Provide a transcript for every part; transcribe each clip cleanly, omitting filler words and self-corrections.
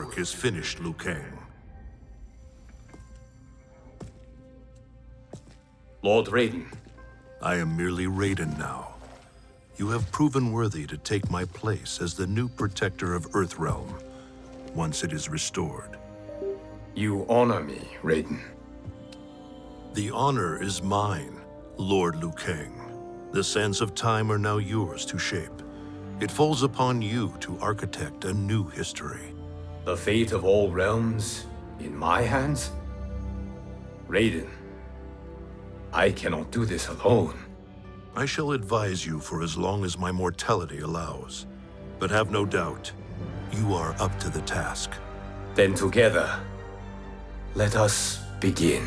work is finished, Liu Kang. Lord Raiden, I am merely Raiden now. You have proven worthy to take my place as the new protector of Earthrealm, once it is restored. you honor me, Raiden. The honor is mine, Lord Liu Kang. The sands of time are now yours to shape. It falls upon you to architect a new history. The fate of all realms in my hands? Raiden, I cannot do this alone. I shall advise you for as long as my mortality allows. But have no doubt, you are up to the task. Then together, let us begin.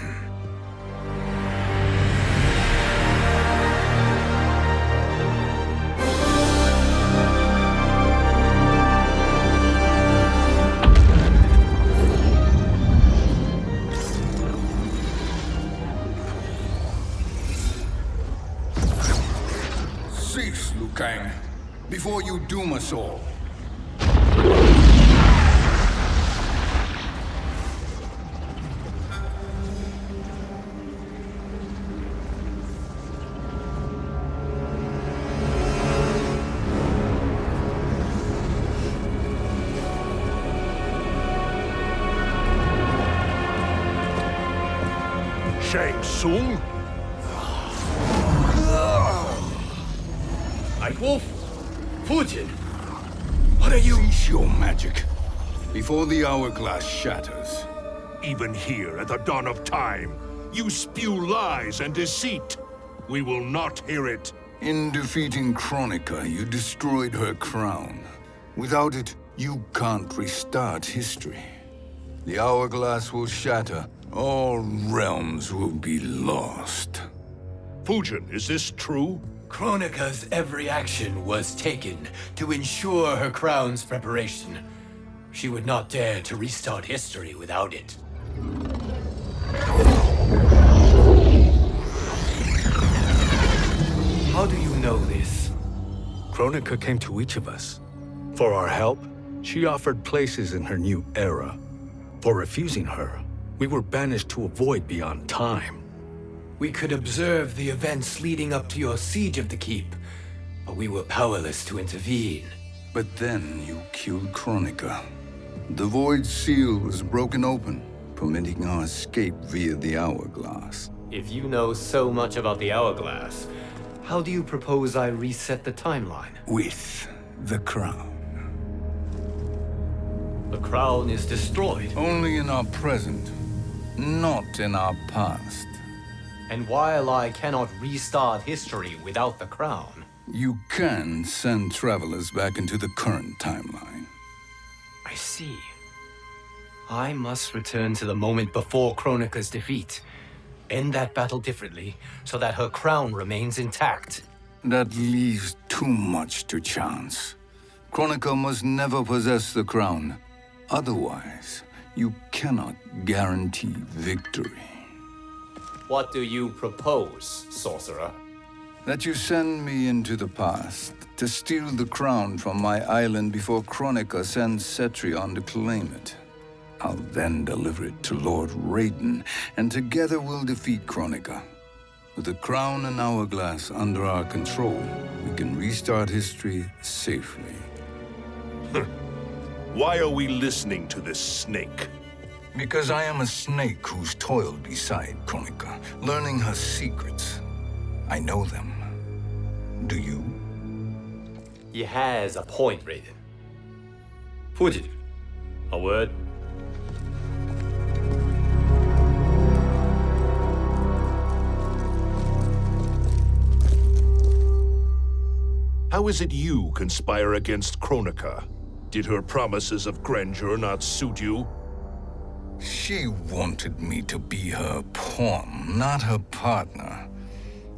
Cease, Liu Kang, before you doom us all. Shang Tsung? Nightwolf? Fujin? What are you? Cease your magic, before the hourglass shatters. Even here at the dawn of time, you spew lies and deceit. We will not hear it. In defeating Kronika, you destroyed her crown. Without it, you can't restart history. The hourglass will shatter. All realms will be lost. Fujin, is this true? Kronika's every action was taken to ensure her crown's preparation. She would not dare to restart history without it. How do you know this? Kronika came to each of us. For our help, she offered places in her new era. For refusing her, we were banished to a void beyond time. We could observe the events leading up to your siege of the keep, but we were powerless to intervene. But then you killed Kronika. The Void Seal was broken open, permitting our escape via the hourglass. If you know so much about the hourglass, how do you propose I reset the timeline? With the crown. The crown is destroyed. Only in our present, not in our past. And while I cannot restart history without the crown, You can send travelers back into the current timeline. I see. I must return to the moment before Kronika's defeat. End that battle differently, so that her crown remains intact. That leaves too much to chance. Kronika must never possess the crown. Otherwise, you cannot guarantee victory. What do you propose, sorcerer? That you send me into the past to steal the crown from my island before Kronika sends Cetrion to claim it. I'll then deliver it to Lord Raiden, and together we'll defeat Kronika. With the crown and hourglass under our control, we can restart history safely. Why are we listening to this snake? Because I am a snake who's toiled beside Kronika, learning her secrets. I know them. Do you? He has a point, Raiden. Fujin, a word? How is it you conspire against Kronika? Did her promises of grandeur not suit you? She wanted me to be her pawn, not her partner.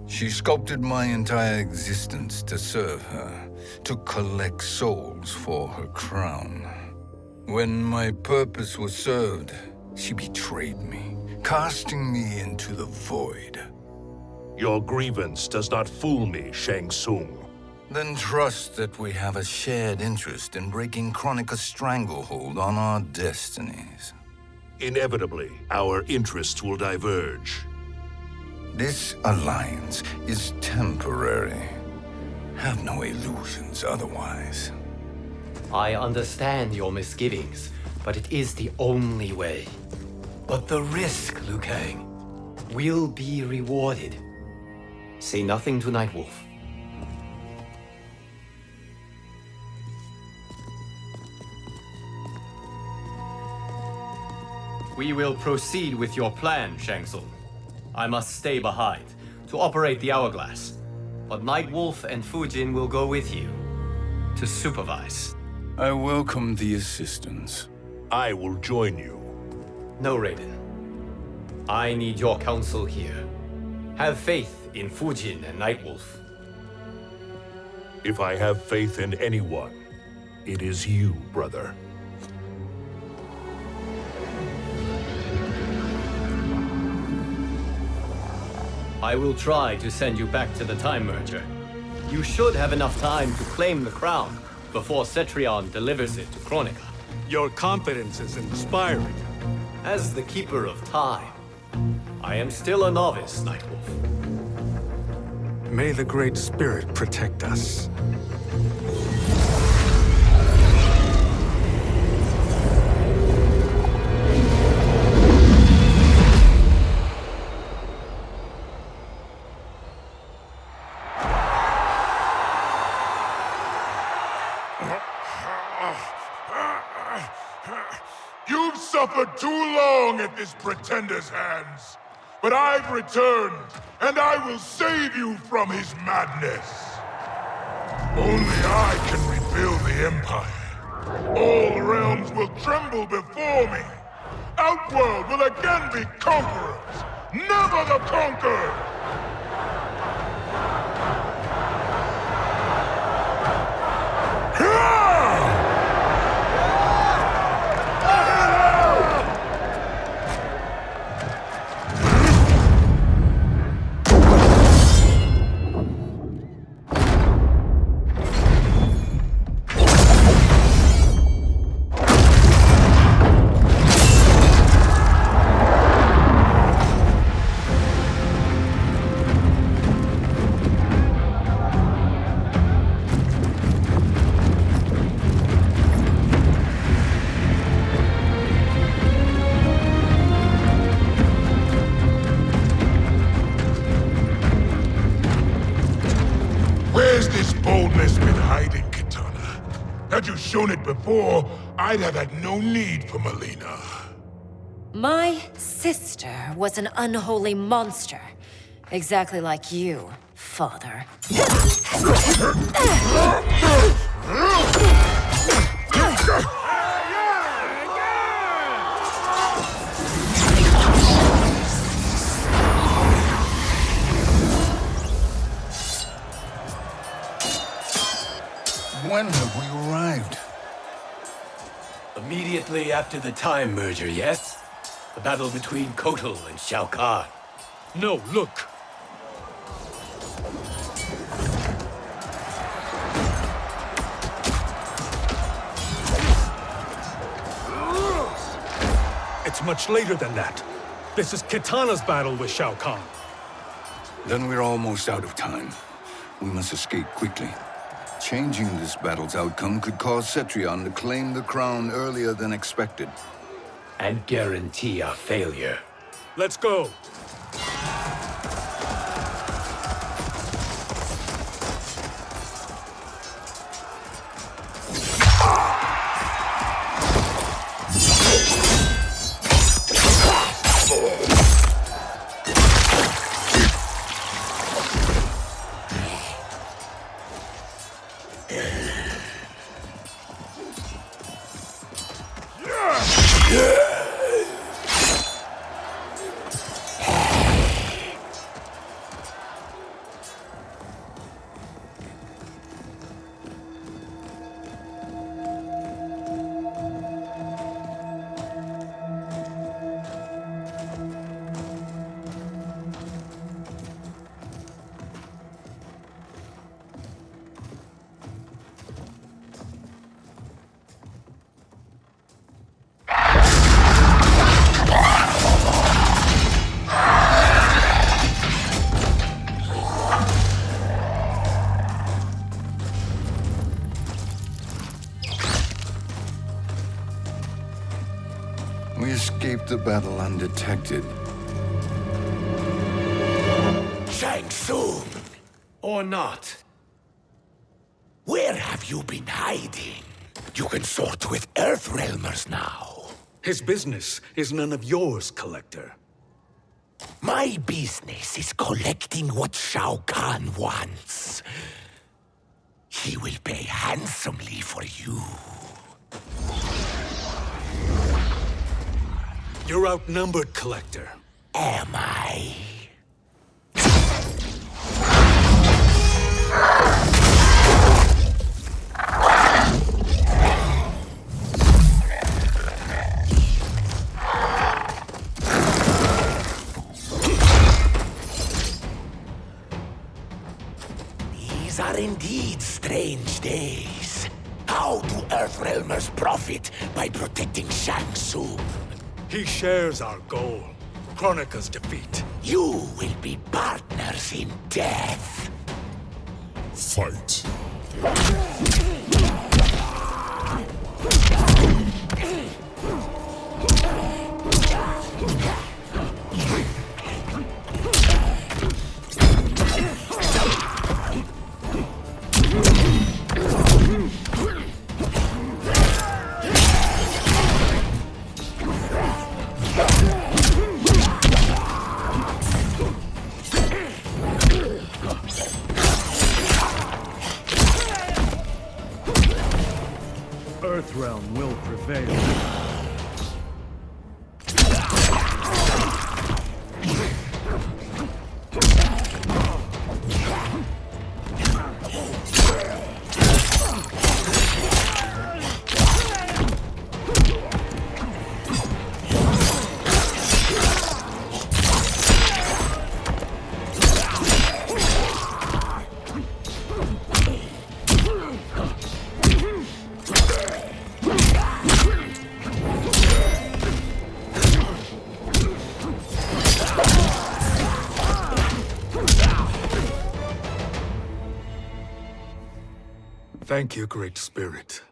She sculpted my entire existence to serve her, to collect souls for her crown. When my purpose was served, she betrayed me, casting me into the void. Your grievance does not fool me, Shang Tsung. Then trust that we have a shared interest in breaking Kronika's stranglehold on our destinies. Inevitably, our interests will diverge. This alliance is temporary. Have no illusions otherwise. I understand your misgivings, but it is the only way. But the risk, Liu Kang, will be rewarded. Say nothing to Nightwolf. We will proceed with your plan, Shang Tsung. I must stay behind to operate the hourglass. But Nightwolf and Fujin will go with you to supervise. I welcome the assistance. I will join you. No, Raiden. I need your counsel here. Have faith in Fujin and Nightwolf. If I have faith in anyone, it is you, brother. I will try to send you back to the Time Merger. You should have enough time to claim the crown before Cetrion delivers it to Kronika. Your confidence is inspiring. As the Keeper of Time, I am still a novice, Nightwolf. May the Great Spirit protect us. You've suffered too long at this pretender's hands. But I've returned, and I will save you from his madness. Only I can rebuild the Empire. All realms will tremble before me. Outworld will again be conquerors, never the conquered! Where's this boldness been hiding, Kitana? Had you shown it before, I'd have had no need for Melina. My sister was an unholy monster. Exactly like you, father. When have we arrived? Immediately after the Time Merger, yes? The battle between Kotal and Shao Kahn. No, look! It's much later than that. This is Kitana's battle with Shao Kahn. Then we're almost out of time. We must escape quickly. Changing this battle's outcome could cause Cetrion to claim the crown earlier than expected. And guarantee our failure. Let's go! escaped the battle undetected. Shang Tsung, Or not. where have you been hiding? You can sort with Earthrealmers now. His business is none of yours, Collector. My business is collecting what Shao Kahn wants. He will pay handsomely for you. You're outnumbered, Collector. Am I? These are indeed strange days. How do Earthrealmers profit by protecting Shang Tsung? He shares our goal. Kronika's defeat. You will be partners in death. Fight. Earthrealm will prevail. Thank you, Great Spirit.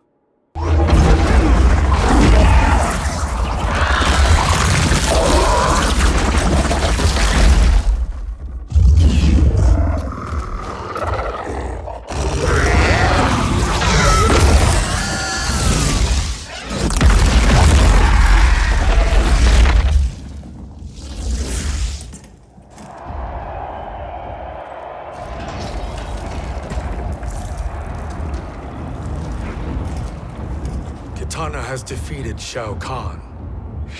Kitana has defeated Shao Kahn.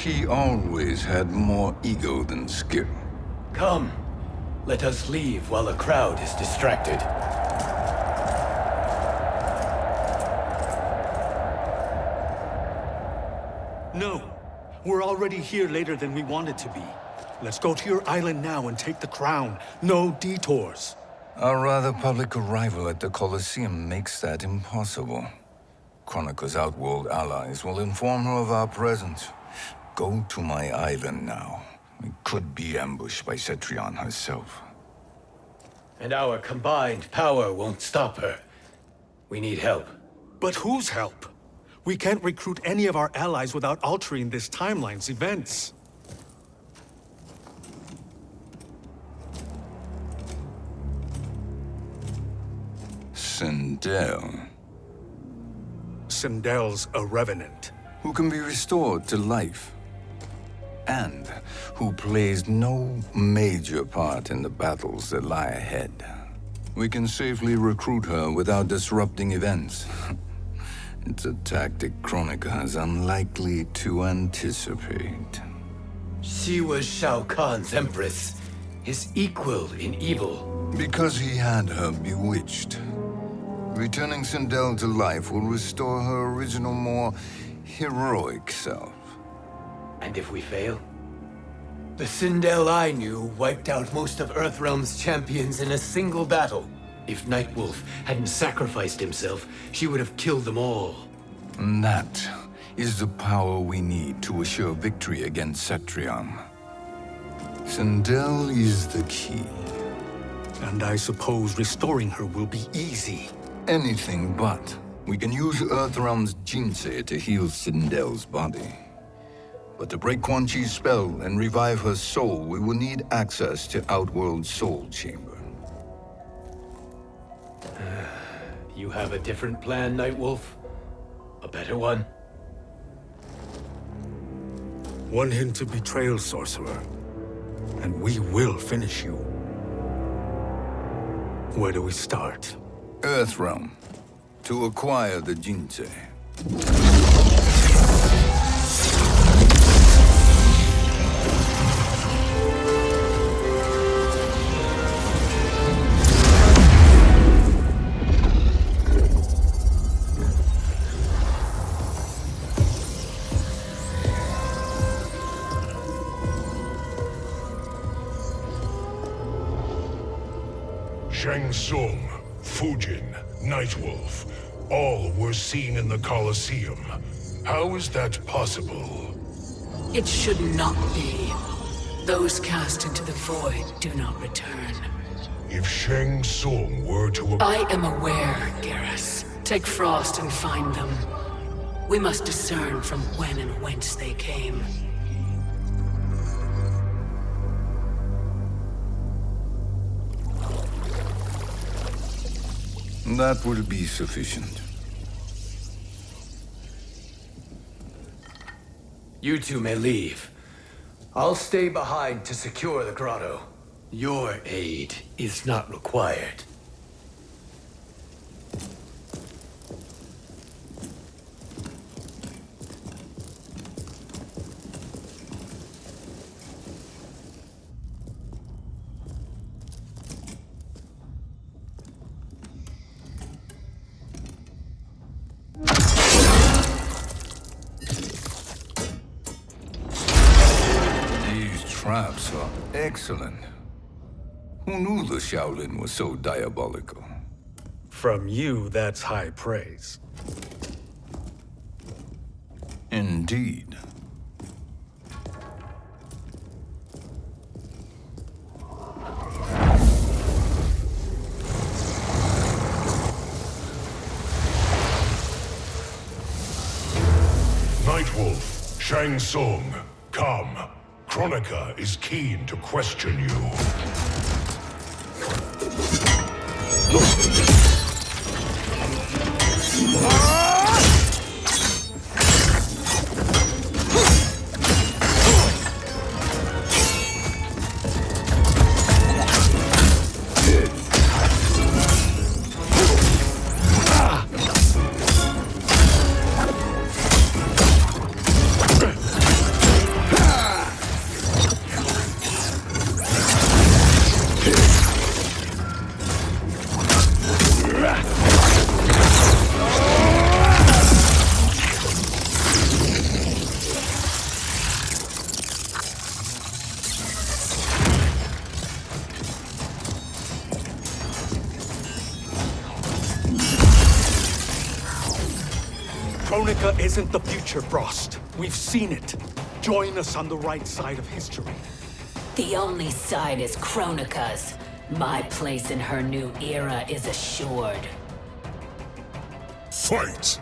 He always had more ego than skill. Come, let us leave while the crowd is distracted. No, we're already here later than we wanted to be. Let's go to your island now and take the crown. No detours. Our rather public arrival at the Colosseum makes that impossible. Kronika's outworld allies will inform her of our presence. Go to my island now. We could be ambushed by Cetrion herself. And our combined power won't stop her. We need help. But whose help? We can't recruit any of our allies without altering this timeline's events. Sindel, Sindel's a revenant. who can be restored to life, and who plays no major part in the battles that lie ahead. We can safely recruit her without disrupting events. It's a tactic Kronika is unlikely to anticipate. She was Shao Kahn's empress, his equal in evil. Because he had her bewitched. Returning Sindel to life will restore her original, more heroic self. And if we fail? The Sindel I knew wiped out most of Earthrealm's champions in a single battle. If Nightwolf hadn't sacrificed himself, she would have killed them all. And that is the power we need to assure victory against Cetrion. Sindel is the key. And I suppose restoring her will be easy. Anything but. We can use Earthrealm's Jinsei to heal Sindel's body. But to break Quan Chi's spell and revive her soul, we will need access to Outworld's soul chamber. You have a different plan, Nightwolf? A better one? One hint of betrayal, sorcerer, and we will finish you. Where do we start? Earthrealm, to acquire the Jinsei. Shang Tsung, Fujin, Nightwolf, all were seen in the Colosseum. How is that possible? It should not be. Those cast into the void do not return. If Shang Tsung were to... I am aware, Garrus. Take Frost and find them. We must discern from when and whence they came. That will be sufficient. You two may leave. I'll stay behind to secure the grotto. Your aid is not required. Traps are excellent. Who knew the Shaolin was so diabolical? From you, that's high praise. Indeed. Nightwolf, Shang Tsung, come. Kronika is keen to question you. Kronika isn't the future, Frost. We've seen it. Join us on the right side of history. The only side is Kronika's. My place in her new era is assured. Fight!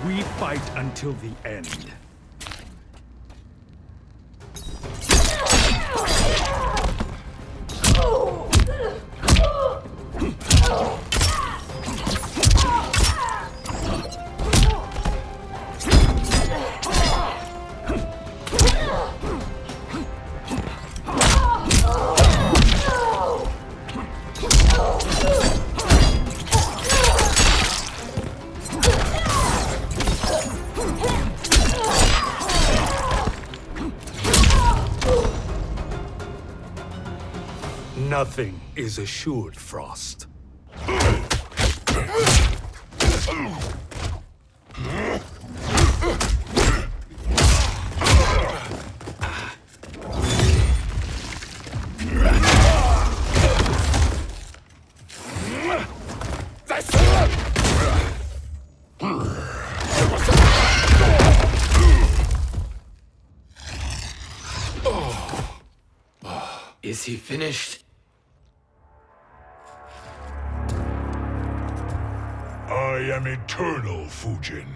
We fight until the end. Nothing is assured, Frost. Is he finished? I am eternal, Fujin.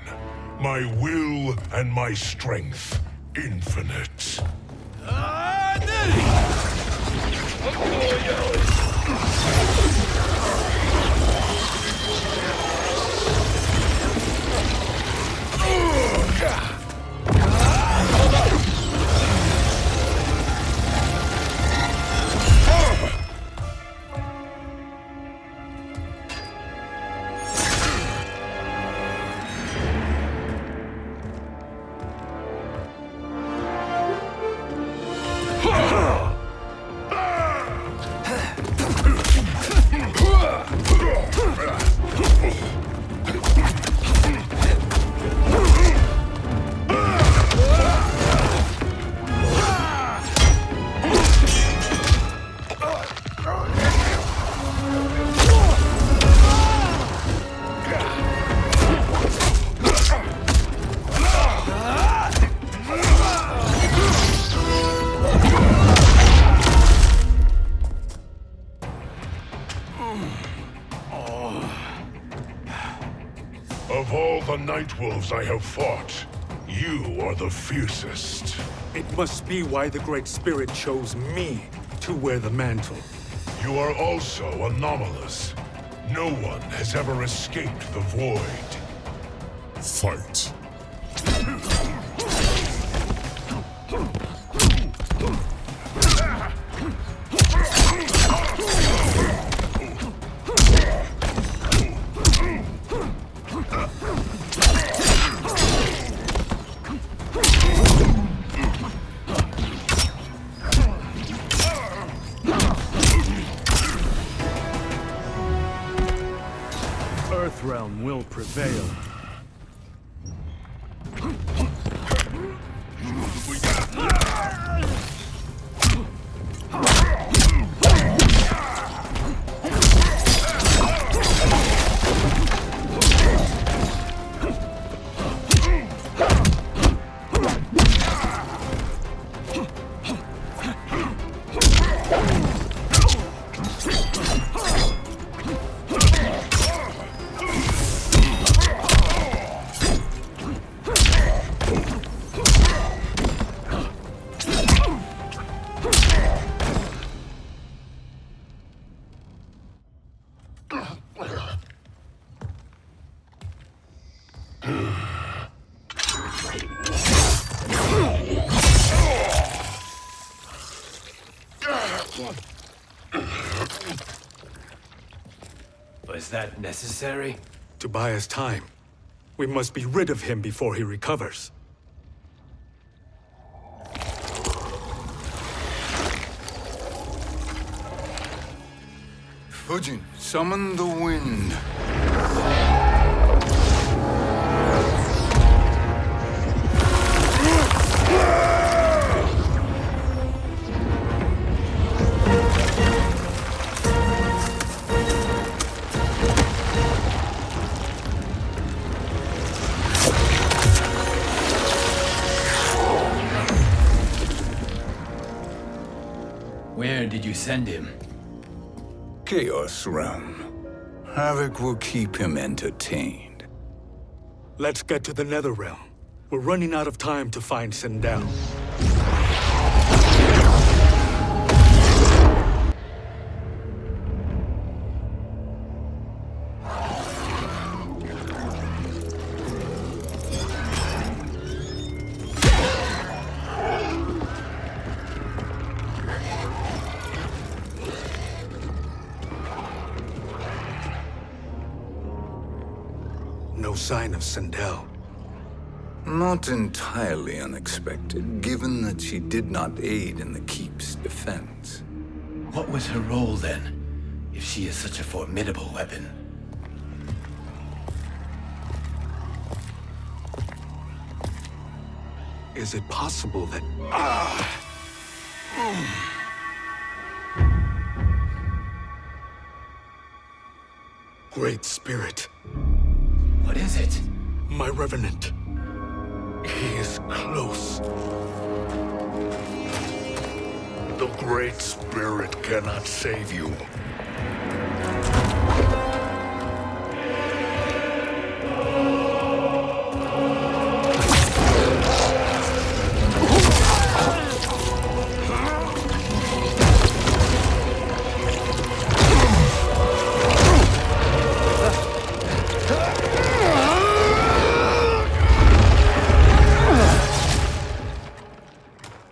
My will and my strength infinite. Of all the Nightwolves I have fought, you are the fiercest. It must be why the Great Spirit chose me to wear the mantle. You are also anomalous. No one has ever escaped the void. Fight. Earthrealm will prevail. Was that necessary? To buy us time. We must be rid of him before he recovers. Fujin, summon the wind. Where did you send him? Chaos Realm. Havoc will keep him entertained. Let's get to the Netherrealm. We're running out of time to find Sindel. No sign of Sindel. Not entirely unexpected, given that she did not aid in the Keep's defense. What was her role then, if she is such a formidable weapon? Is it possible that... Great Spirit. What is it? My Revenant. He is close. The Great Spirit cannot save you.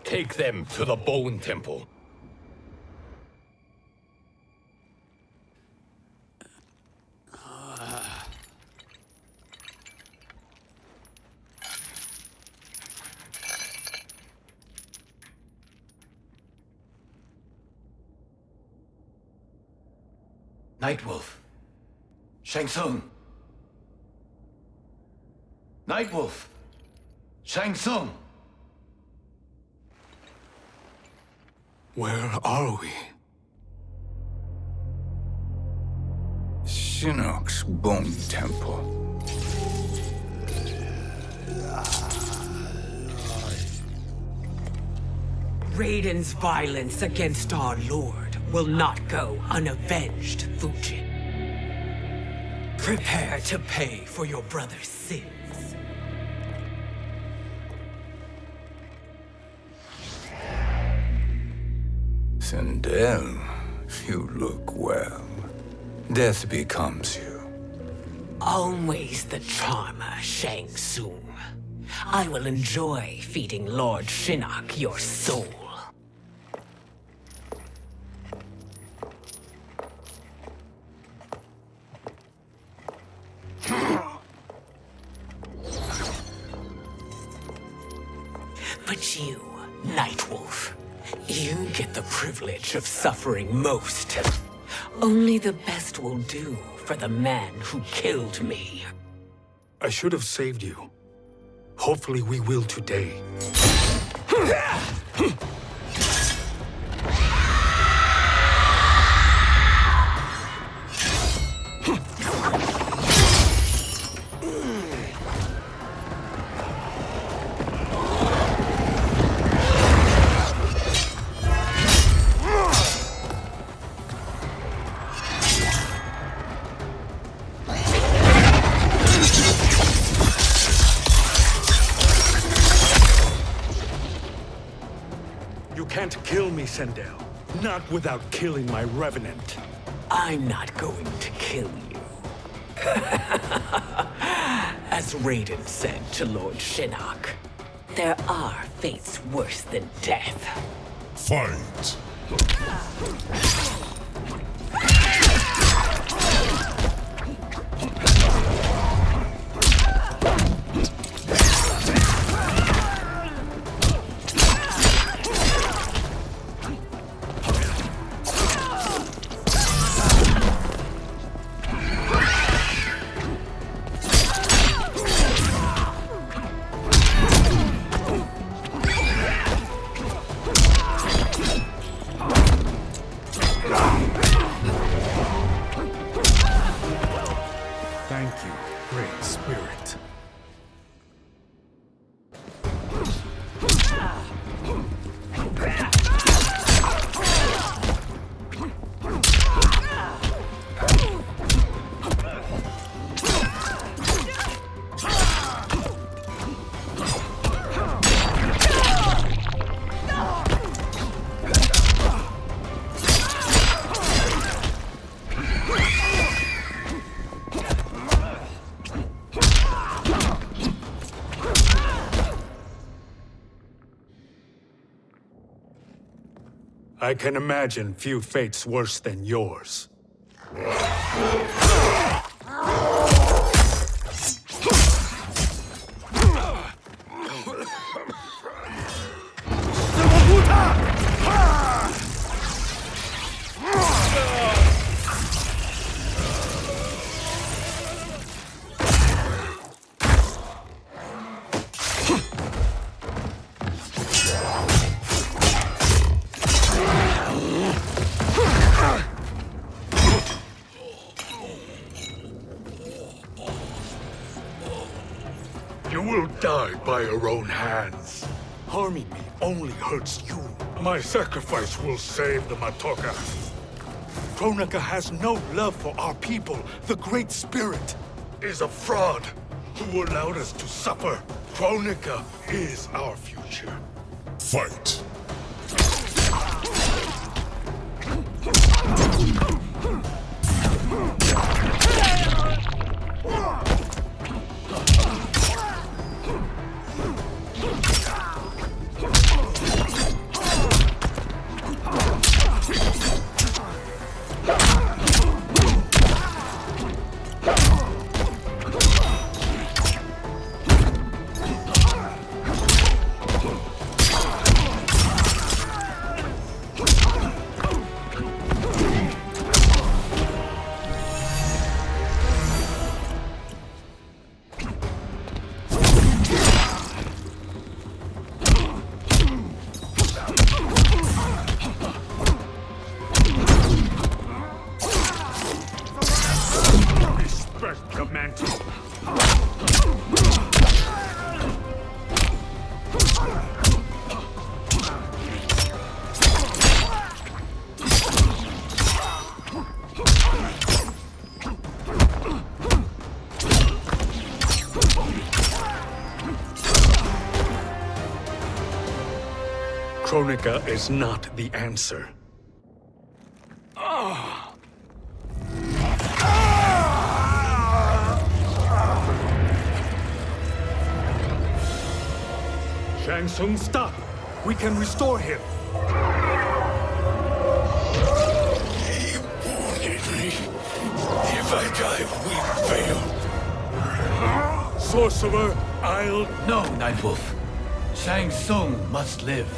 Take them to the Bone Temple. Nightwolf. Shang Tsung. Nightwolf. Shang Tsung. Where are we? Shinnok's Bone Temple. Raiden's violence against our Lord will not go unavenged, Fujin. Prepare to pay for your brother's sins. Sindel, you look well. Death becomes you. Always the charmer, Shang Tsung. I will enjoy feeding Lord Shinnok your soul. But you, Nightwolf, you get the privilege of suffering most. Only the best will do for the man who killed me. I should have saved you. Hopefully we will today. You can't kill me, Sindel. Not without killing my Revenant. I'm not going to kill you. As Raiden said to Lord Shinnok, there are fates worse than death. Fight! Thank you, Great Spirit. I can imagine few fates worse than yours. by your own hands. Harming me only hurts you. My sacrifice will save the Matoka. Kronika has no love for our people. The Great Spirit is a fraud who allowed us to suffer. Kronika is our future. Fight. Kronika is not the answer. Shang Tsung, stop! We can restore him! He wounded me. If I die, we fail. Sorcerer, I'll... No, Nightwolf. Shang Tsung must live.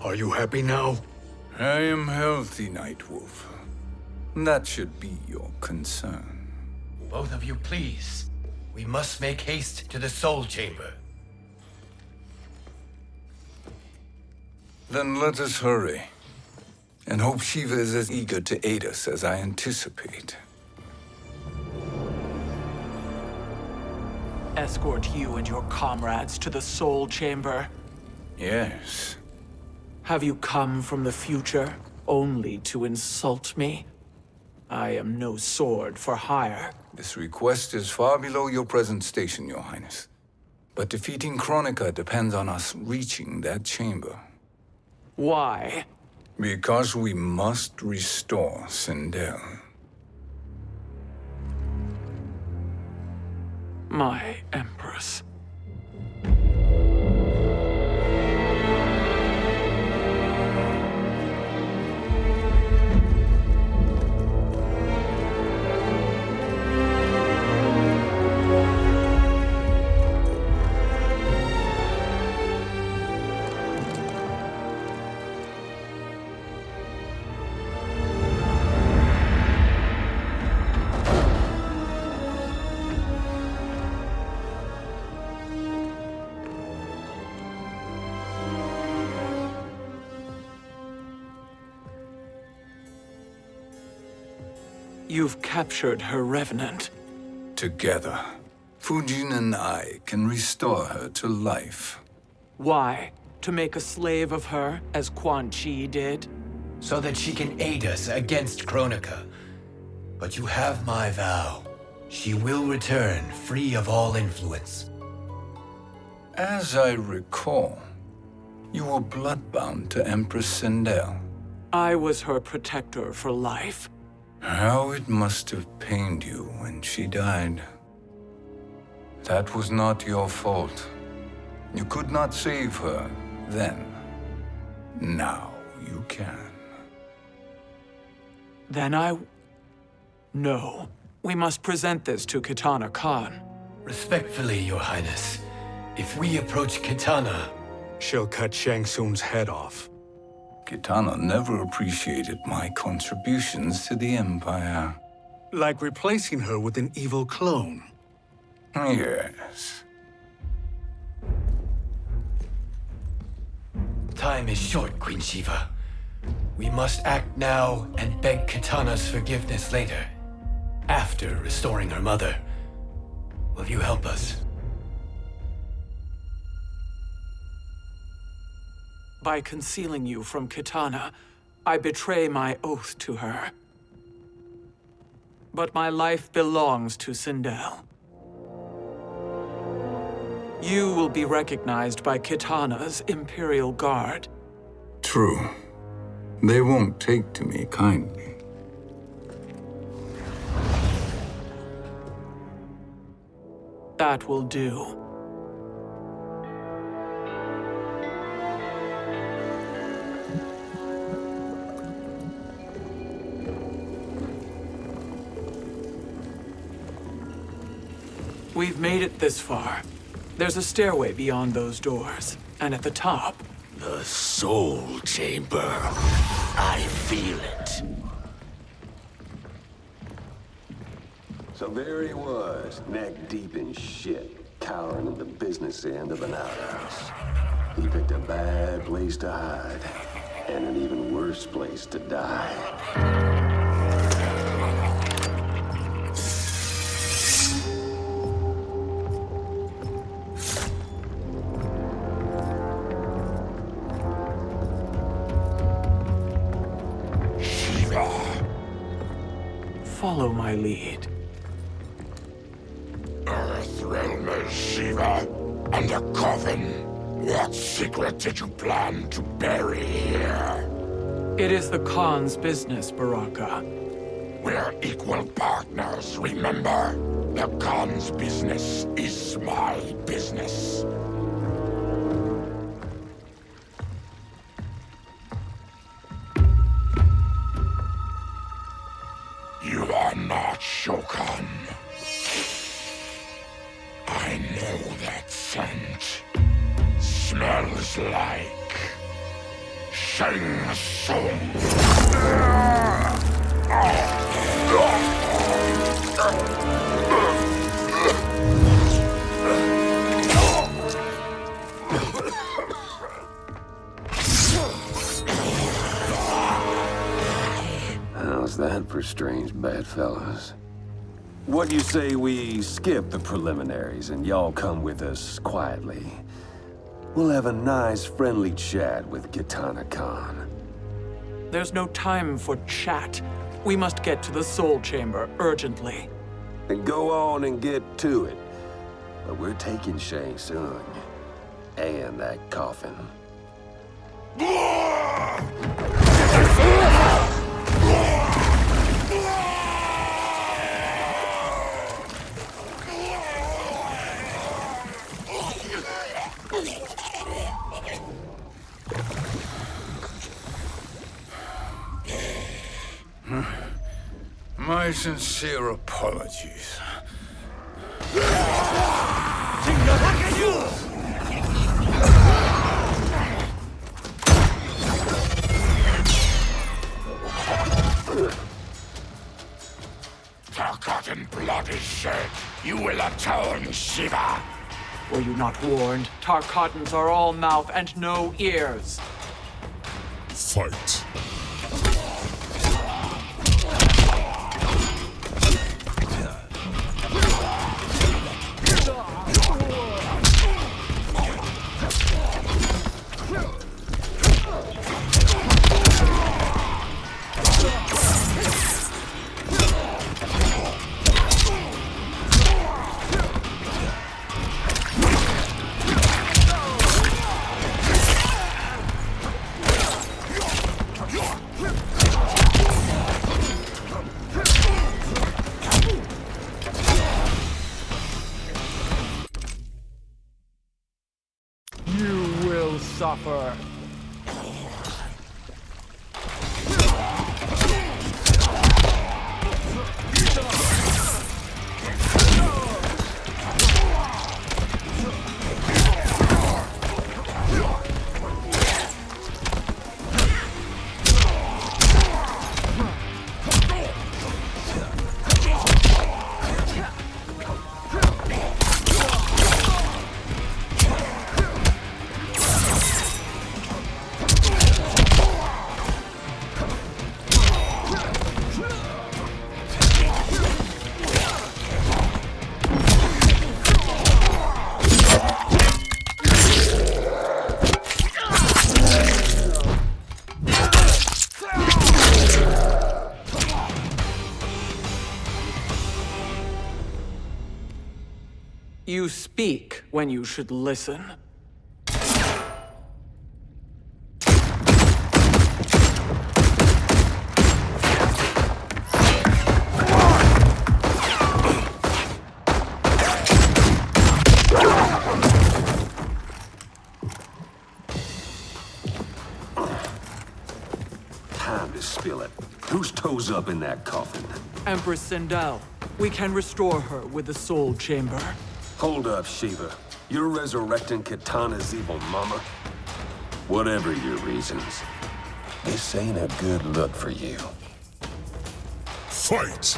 Are you happy now? I am healthy, Nightwolf. That should be your concern. Both of you, please. We must make haste to the Soul Chamber. Then let us hurry. And hope Shiva is as eager to aid us as I anticipate. Escort you and your comrades to the Soul Chamber. Yes. Have you come from the future only to insult me? I am no sword for hire. This request is far below your present station, Your Highness. But defeating Kronika depends on us reaching that chamber. Why? Because we must restore Sindel. My Empress. You've captured her revenant. Together, Fujin and I can restore her to life. Why? To make a slave of her, as Quan Chi did? So that she can aid us against Kronika. But you have my vow. She will return free of all influence. As I recall, you were bloodbound to Empress Sindel. I was her protector for life. How it must have pained you when she died. That was not your fault. You could not save her then. Now you can. Then No. We must present this to Kitana Khan. Respectfully, Your Highness, If we approach Kitana, She'll cut Shang Tsung's head off. Kitana never appreciated my contributions to the Empire. Like replacing her with an evil clone. Yes. time is short, Queen Shiva. We must act now and beg Kitana's forgiveness later, after restoring her mother. Will you help us? By concealing you from Kitana, I betray my oath to her. But my life belongs to Sindel. You will be recognized by Kitana's Imperial Guard. True. They won't take to me kindly. That will do. We've made it this far. There's a stairway beyond those doors, and at the top... The Soul Chamber. I feel it. So there he was, neck deep in shit, cowering at the business end of an outhouse. He picked a bad place to hide, and an even worse place to die. Follow my lead. Earth Realmer Shiva, and a coven. What secret did you plan to bury here? It is the Khan's business, Baraka. We're equal partners, remember? The Khan's business is my business. You are not Shokan. I know that scent. Smells like Shang Tsung. How's that for strange bedfellows? What do you say we skip the preliminaries and y'all come with us quietly? We'll have a nice, friendly chat with Kitana Khan. There's no time for chat. We must get to the Soul Chamber urgently. Then go on and get to it. But we're taking Shang Tsung and that coffin. My sincere apologies. Tarkatan blood is shed. You will atone, Shiva. Were you not warned? Tarkatans are all mouth and no ears. Fight. Suffer. You speak when you should listen. Time to spill it. Whose toes up in that coffin? Empress Sindel, we can restore her with the Soul Chamber. Hold up, Shiva. You're resurrecting Kitana's evil mama? Whatever your reasons, this ain't a good look for you. Fight!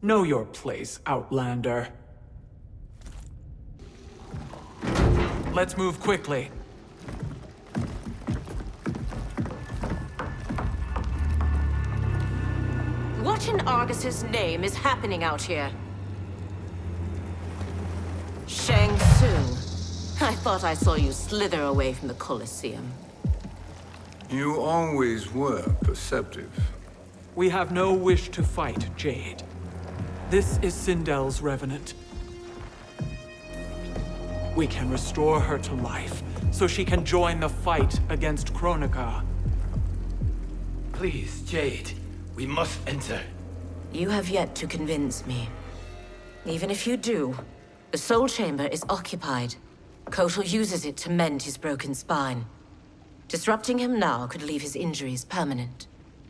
Know your place, Outlander. Let's move quickly. What in Argus's name is happening out here? Shang Tsung. I thought I saw you slither away from the Colosseum. You always were perceptive. We have no wish to fight, Jade. This is Sindel's Revenant. We can restore her to life, so she can join the fight against Kronika. Please, Jade, we must enter. You have yet to convince me. Even if you do, the Soul Chamber is occupied. Kotal uses it to mend his broken spine. Disrupting him now could leave his injuries permanent.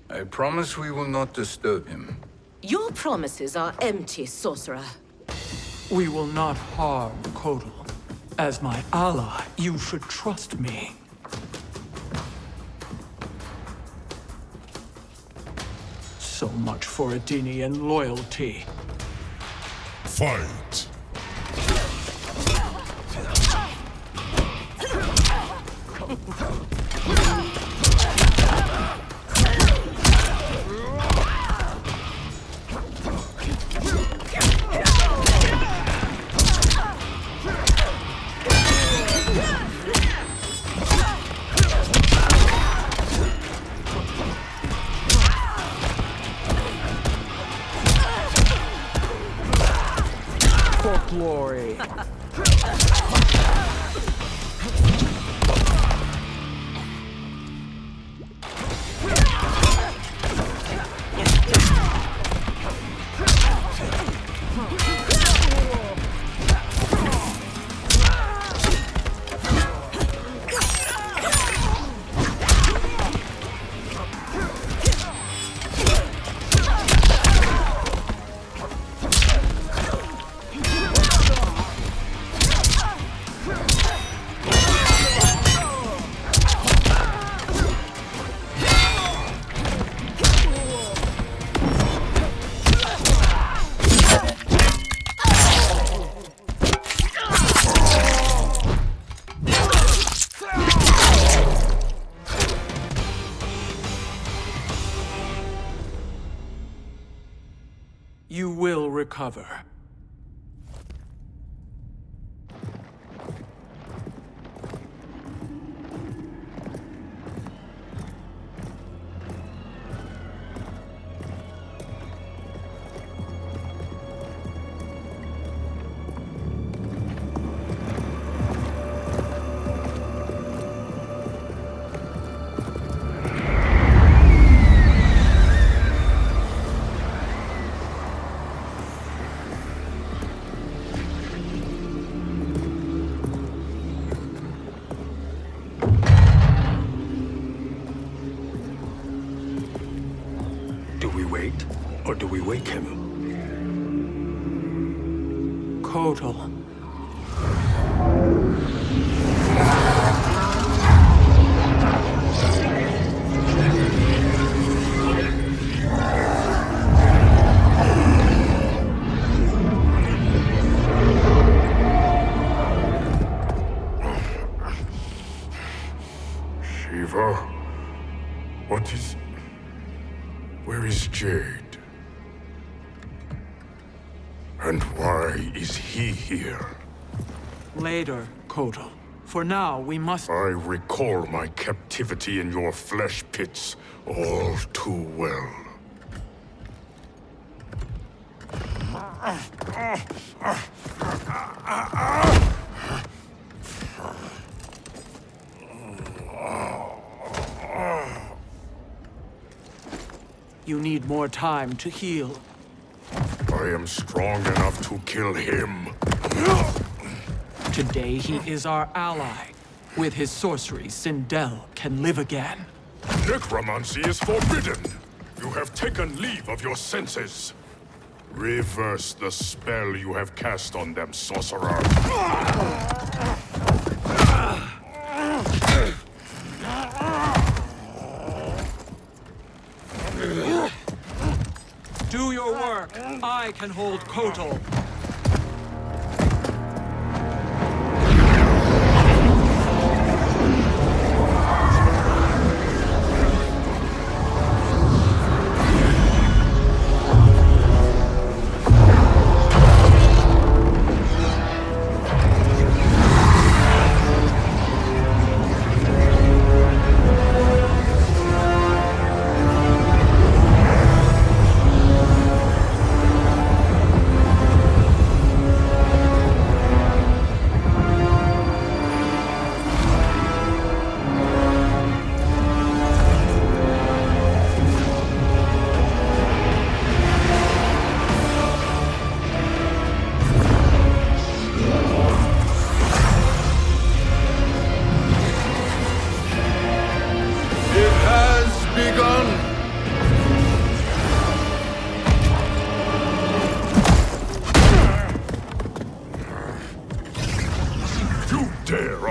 I promise we will not disturb him. Your promises are empty, sorcerer. We will not harm Kotal. As my ally, you should trust me. So much for Adenian loyalty. Fight! For glory. You will recover. Or do we wake him? Kotal. Shiva? What is... Where is Jade? And why is he here? Later, Kotal. For now, we must... I recall my captivity in your flesh pits all too well. You need more time to heal. I am strong enough to kill him. Today he is our ally. With his sorcery, Sindel can live again. Necromancy is forbidden. You have taken leave of your senses. Reverse the spell you have cast on them, sorcerer. Do your work. I can hold Kotal.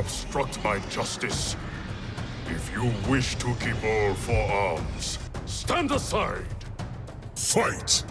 Obstruct my justice. If you wish to keep all for arms, stand aside. Fight!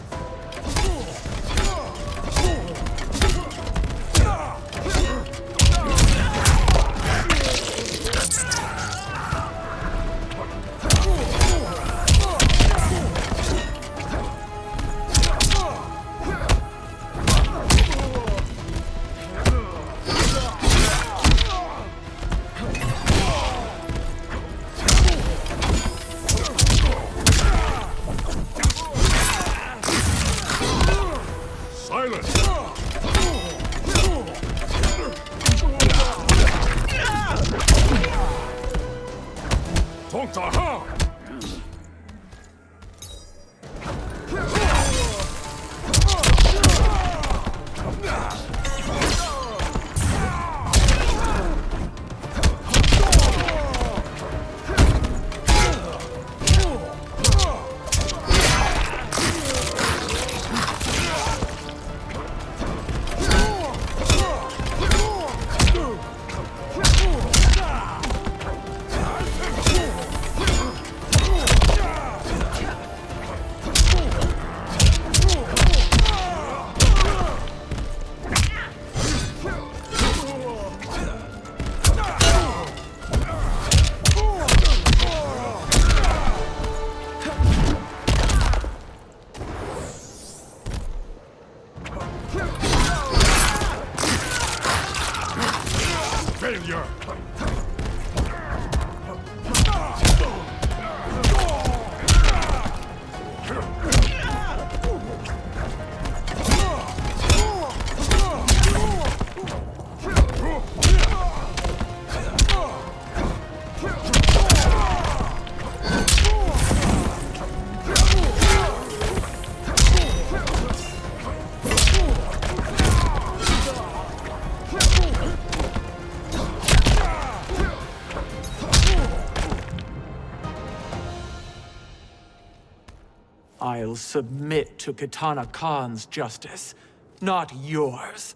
submit to Kitana Khan's justice, not yours.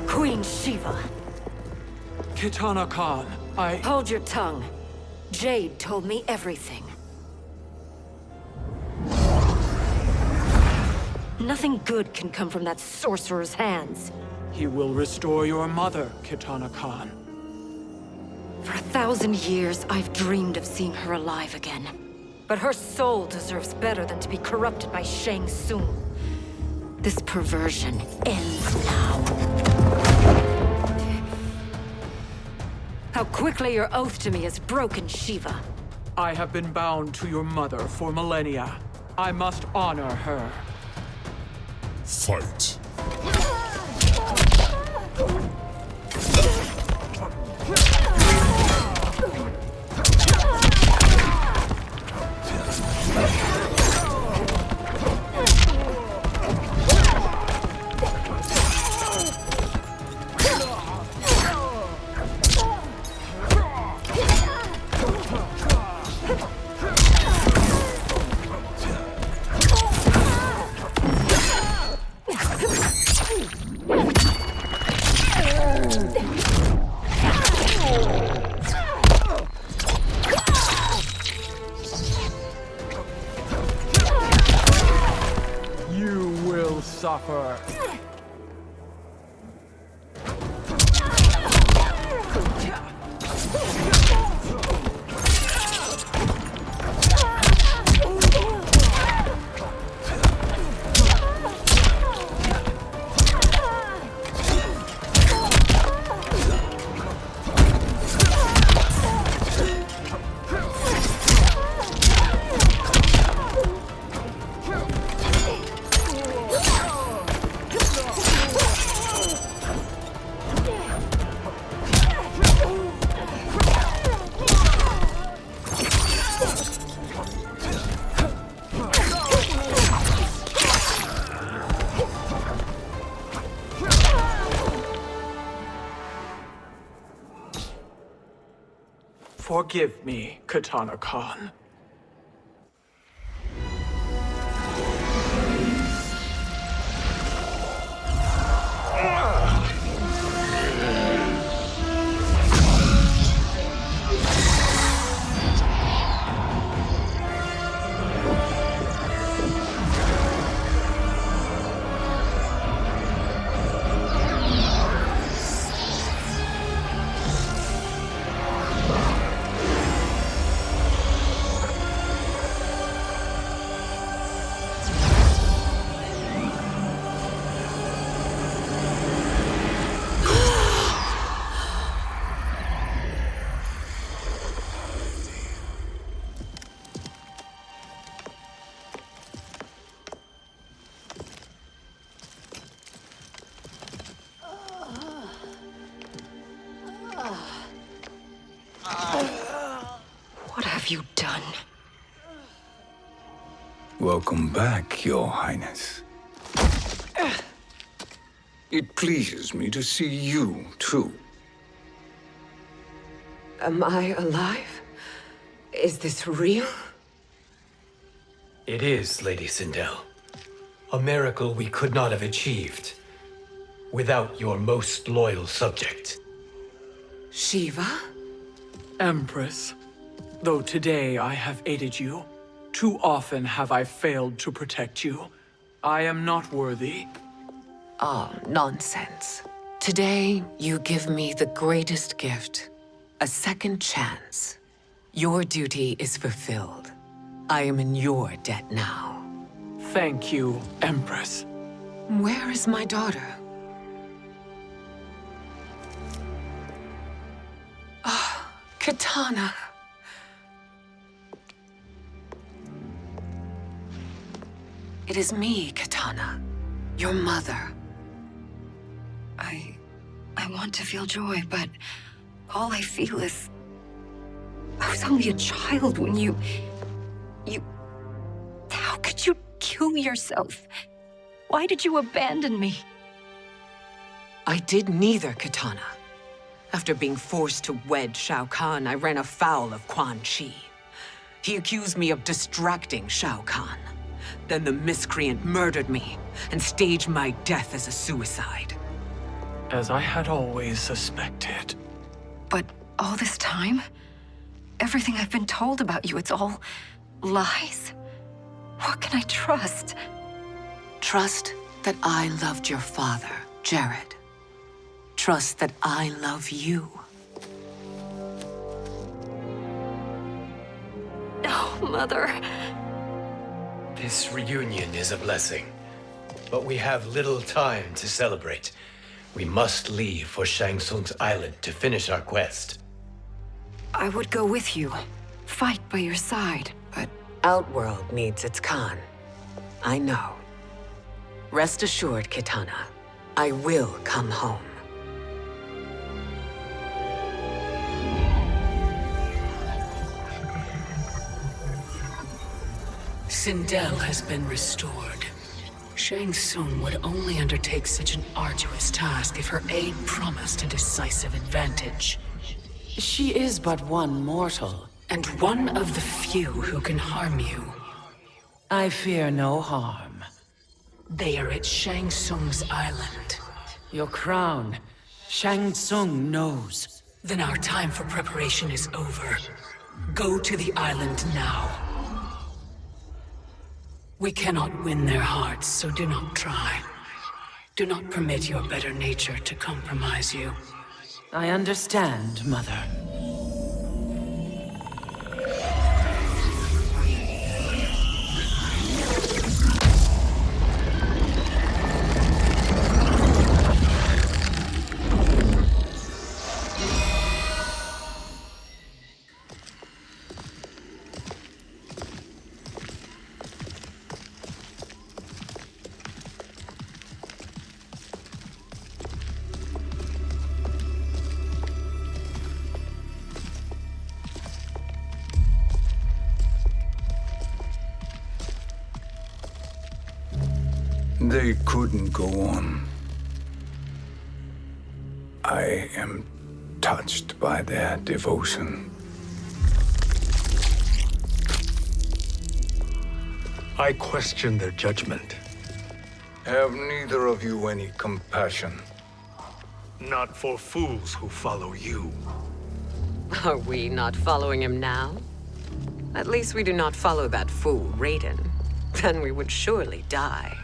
Queen Shiva. Kitana Khan, Hold your tongue. Jade told me everything. Nothing good can come from that sorcerer's hands. He will restore your mother, Kitana Khan. For 1,000 years, I've dreamed of seeing her alive again. But her soul deserves better than to be corrupted by Shang Tsung. This perversion ends now. How quickly your oath to me has broken, Shiva. I have been bound to your mother for millennia. I must honor her. Fight. Suffer. Forgive me, Kitana Khan. What have you done? Welcome back, Your Highness. It pleases me to see you, too. Am I alive? Is this real? It is, Lady Sindel. A miracle we could not have achieved without your most loyal subject. Shiva? Empress, though today I have aided you, too often have I failed to protect you. I am not worthy. Oh, nonsense. Today, you give me the greatest gift. A second chance. Your duty is fulfilled. I am in your debt now. Thank you, Empress. Where is my daughter? Ah, Kitana. It is me, Kitana. Your mother. I want to feel joy, but all I feel is a was only a child when you... How could you kill yourself? Why did you abandon me? I did neither, Kitana. After being forced to wed Shao Kahn, I ran afoul of Quan Chi. He accused me of distracting Shao Kahn. Then the miscreant murdered me and staged my death as a suicide. As I had always suspected. But all this time? Everything I've been told about you, it's all lies? What can I trust? Trust that I loved your father, Jared. Trust that I love you. Oh, Mother. This reunion is a blessing, but we have little time to celebrate. We must leave for Shang Tsung's island to finish our quest. I would go with you, fight by your side, but... Outworld needs its Khan. I know. Rest assured, Kitana, I will come home. Sindel has been restored. Shang Tsung would only undertake such an arduous task if her aid promised a decisive advantage. She is but one mortal, and one of the few who can harm you. I fear no harm. They are at Shang Tsung's island. Your crown, Shang Tsung knows. Then our time for preparation is over. Go to the island now. We cannot win their hearts, so do not try. Do not permit your better nature to compromise you. I understand, Mother. They couldn't go on. I am touched by their devotion. I question their judgment. Have neither of you any compassion? Not for fools who follow you. Are we not following him now? At least we do not follow that fool, Raiden. Then we would surely die.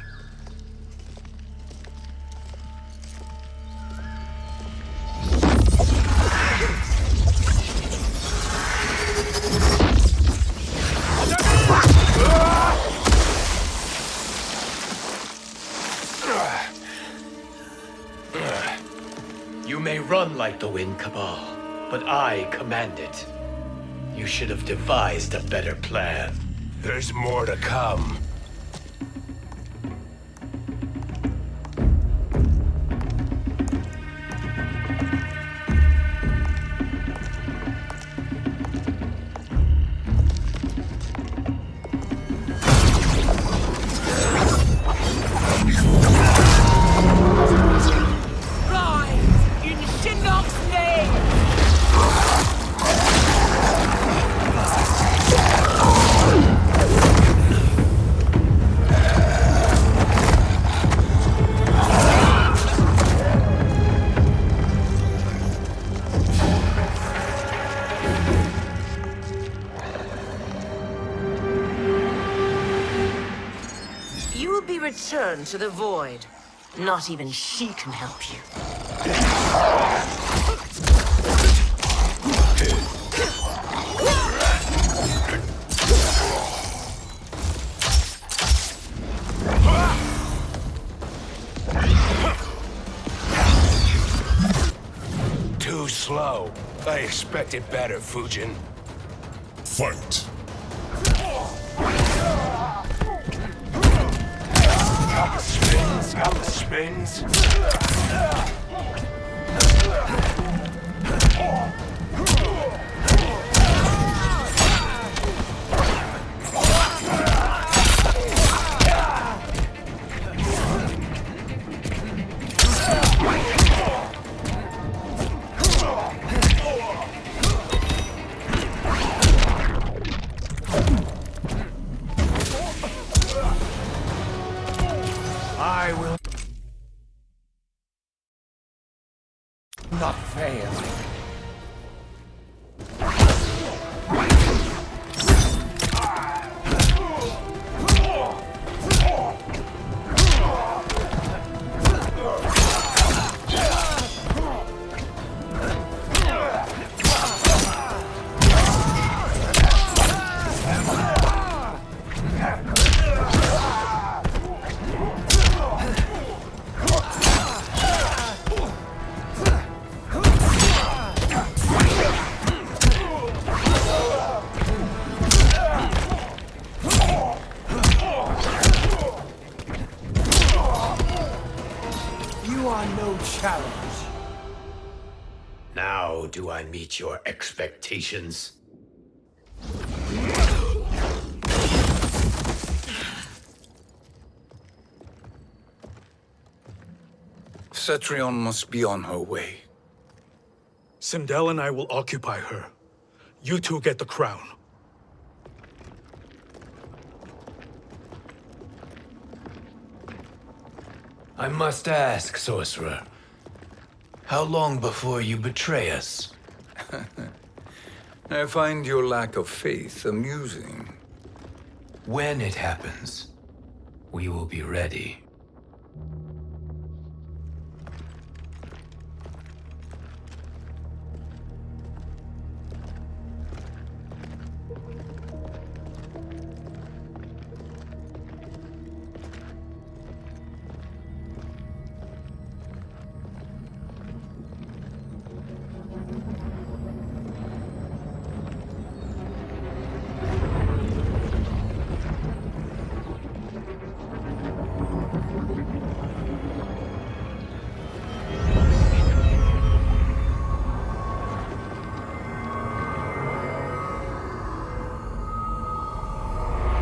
You may run like the wind, Cabal, but I command it. You should have devised a better plan. There's more to come. Return to the void. Not even she can help you. Too slow. I expected better, Fujin. Fight. Couple spins. not fail. Now do I meet your expectations? Cetrion must be on her way. Sindel and I will occupy her. You two get the crown. I must ask, sorcerer. How long before you betray us? I find your lack of faith amusing. When it happens, we will be ready.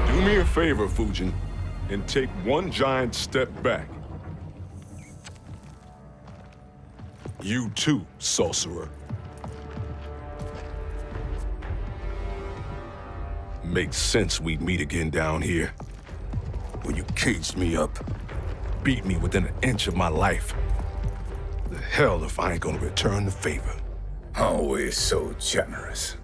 Do me a favor, Fujin, and take one giant step back. You too, sorcerer. Makes sense we'd meet again down here. When you caged me up, beat me within an inch of my life. The hell if I ain't gonna return the favor. Always so generous.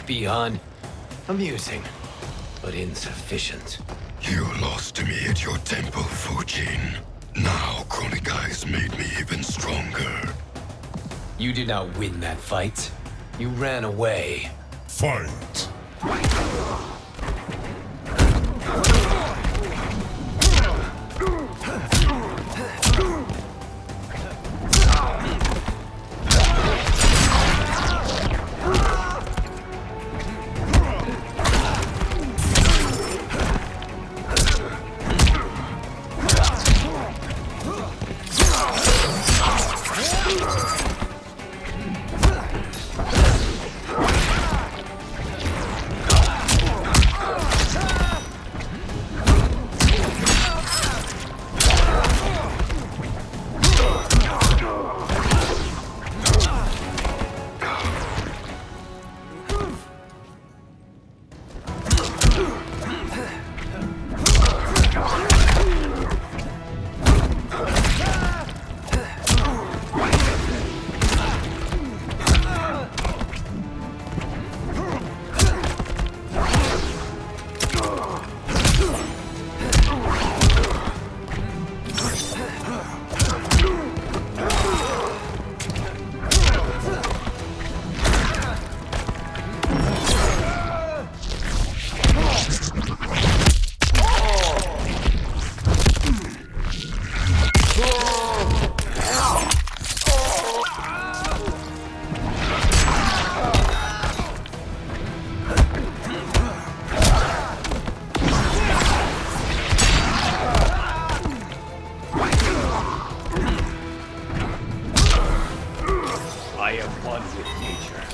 Beyond amusing, but insufficient. You lost to me at your temple, Fujin. Now Kronika has made me even stronger. You did not win that fight. You ran away. Fight! I am one with nature.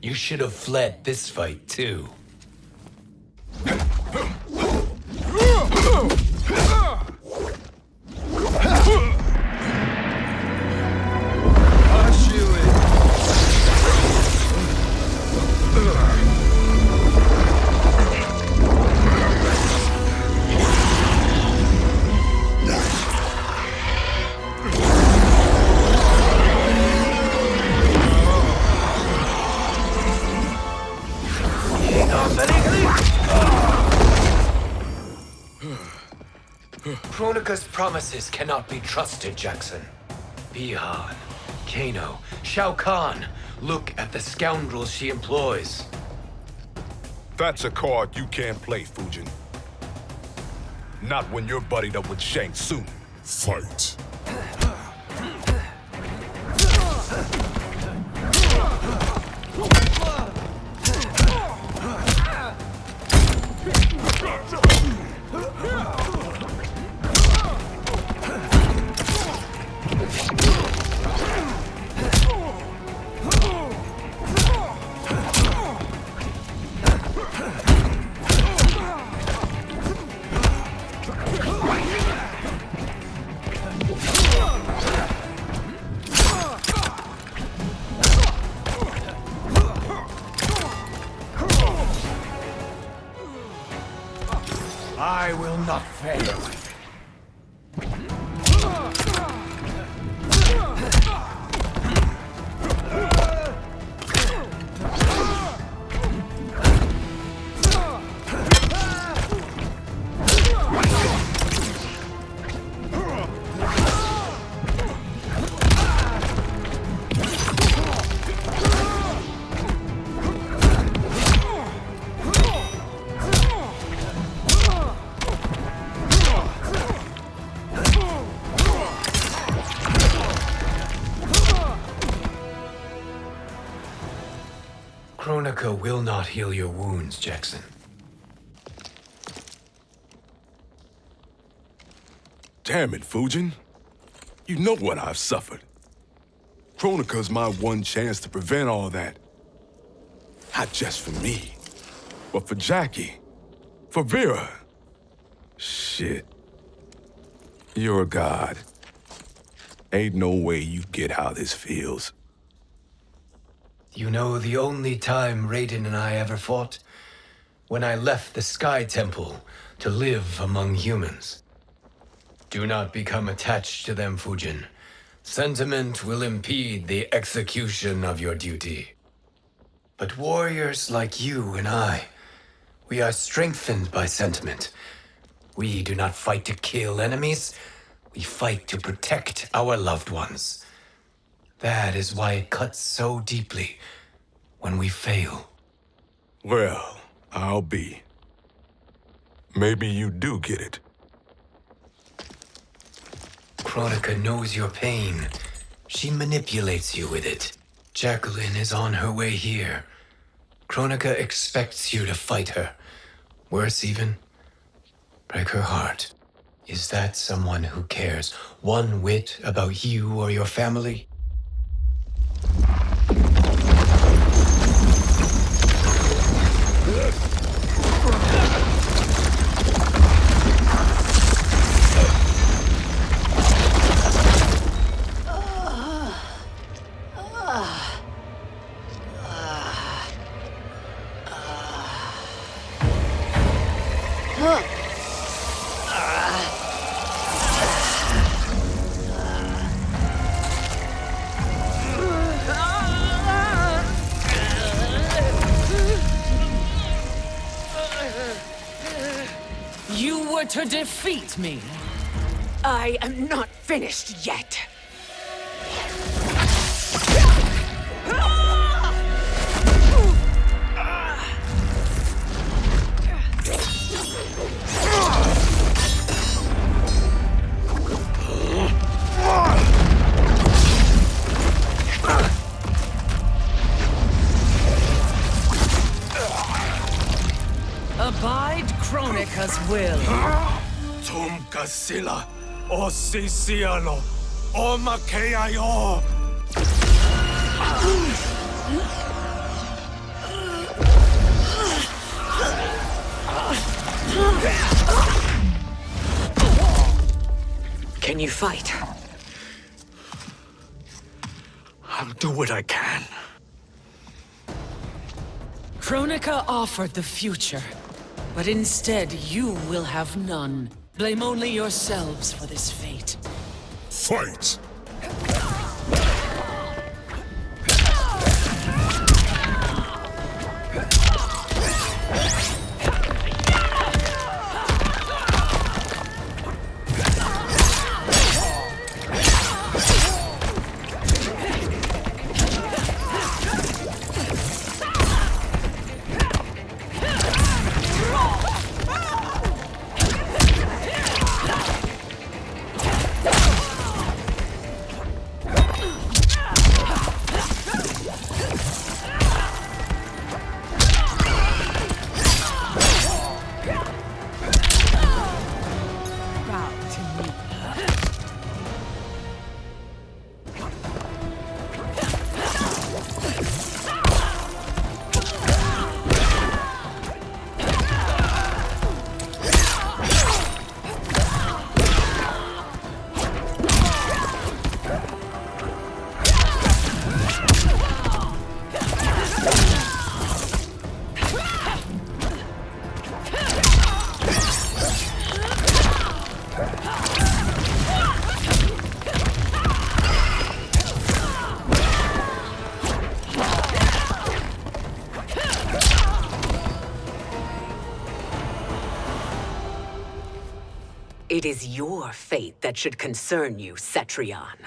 You should have fled this fight, too. Kronika's promises cannot be trusted, Jackson. Bihan, Kano, Shao Kahn. Look at the scoundrels she employs. That's a card you can't play, Fujin. Not when you're buddied up with Shang Tsung. Fight. I will not fail. Kronika will not heal your wounds, Jackson. Damn it, Fujin. You know what I've suffered. Kronika's my one chance to prevent all that. Not just for me, but for Jackie, for Vera. Shit. You're a god. Ain't no way you get how this feels. You know the only time Raiden and I ever fought? When I left the Sky Temple to live among humans. Do not become attached to them, Fujin. Sentiment will impede the execution of your duty. But warriors like you and I, we are strengthened by sentiment. We do not fight to kill enemies. We fight to protect our loved ones. That is why it cuts so deeply when we fail. Well, I'll be. Maybe you do get it. Kronika knows your pain. She manipulates you with it. Jacqueline is on her way here. Kronika expects you to fight her. Worse even, break her heart. Is that someone who cares one whit about you or your family? You were to defeat me. I am not finished yet. Abide Kronika's will. Tum Kasila, O Sisialo, O Makeayo. Can you fight? I'll do what I can. Kronika offered the future, but instead you will have none. Blame only yourselves for this fate. Fight! It is your fate that should concern you, Cetrion.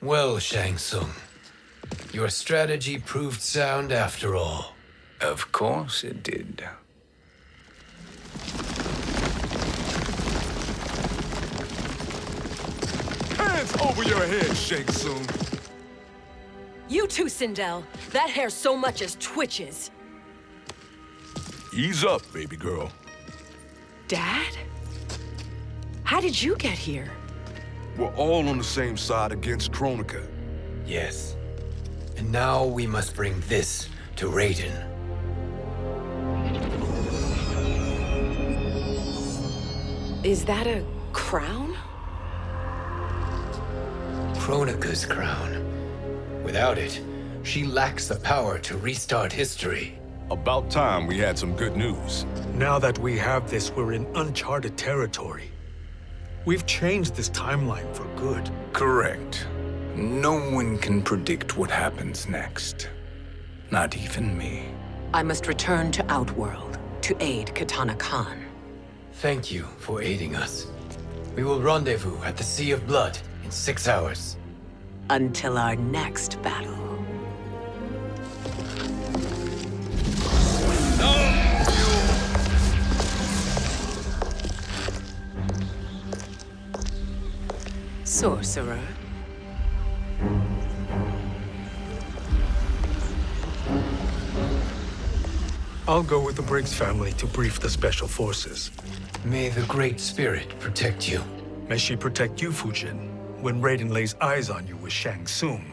Well, Shang Tsung, your strategy proved sound after all. Of course it did. Hands over your head, Shang Tsung. You too, Sindel. That hair so much as twitches. Ease up, baby girl. Dad? How did you get here? We're all on the same side against Kronika. Yes. And now we must bring this to Raiden. Is that a crown? Kronika's crown. Without it, she lacks the power to restart history. About time we had some good news. Now that we have this, we're in uncharted territory. We've changed this timeline for good. Correct. No one can predict what happens next. Not even me. I must return to Outworld to aid Katana Khan. Thank you for aiding us. We will rendezvous at the Sea of Blood in 6 hours. Until our next battle. Sorcerer. I'll go with the Briggs family to brief the Special Forces. May the Great Spirit protect you. May she protect you, Fujin, when Raiden lays eyes on you with Shang Tsung.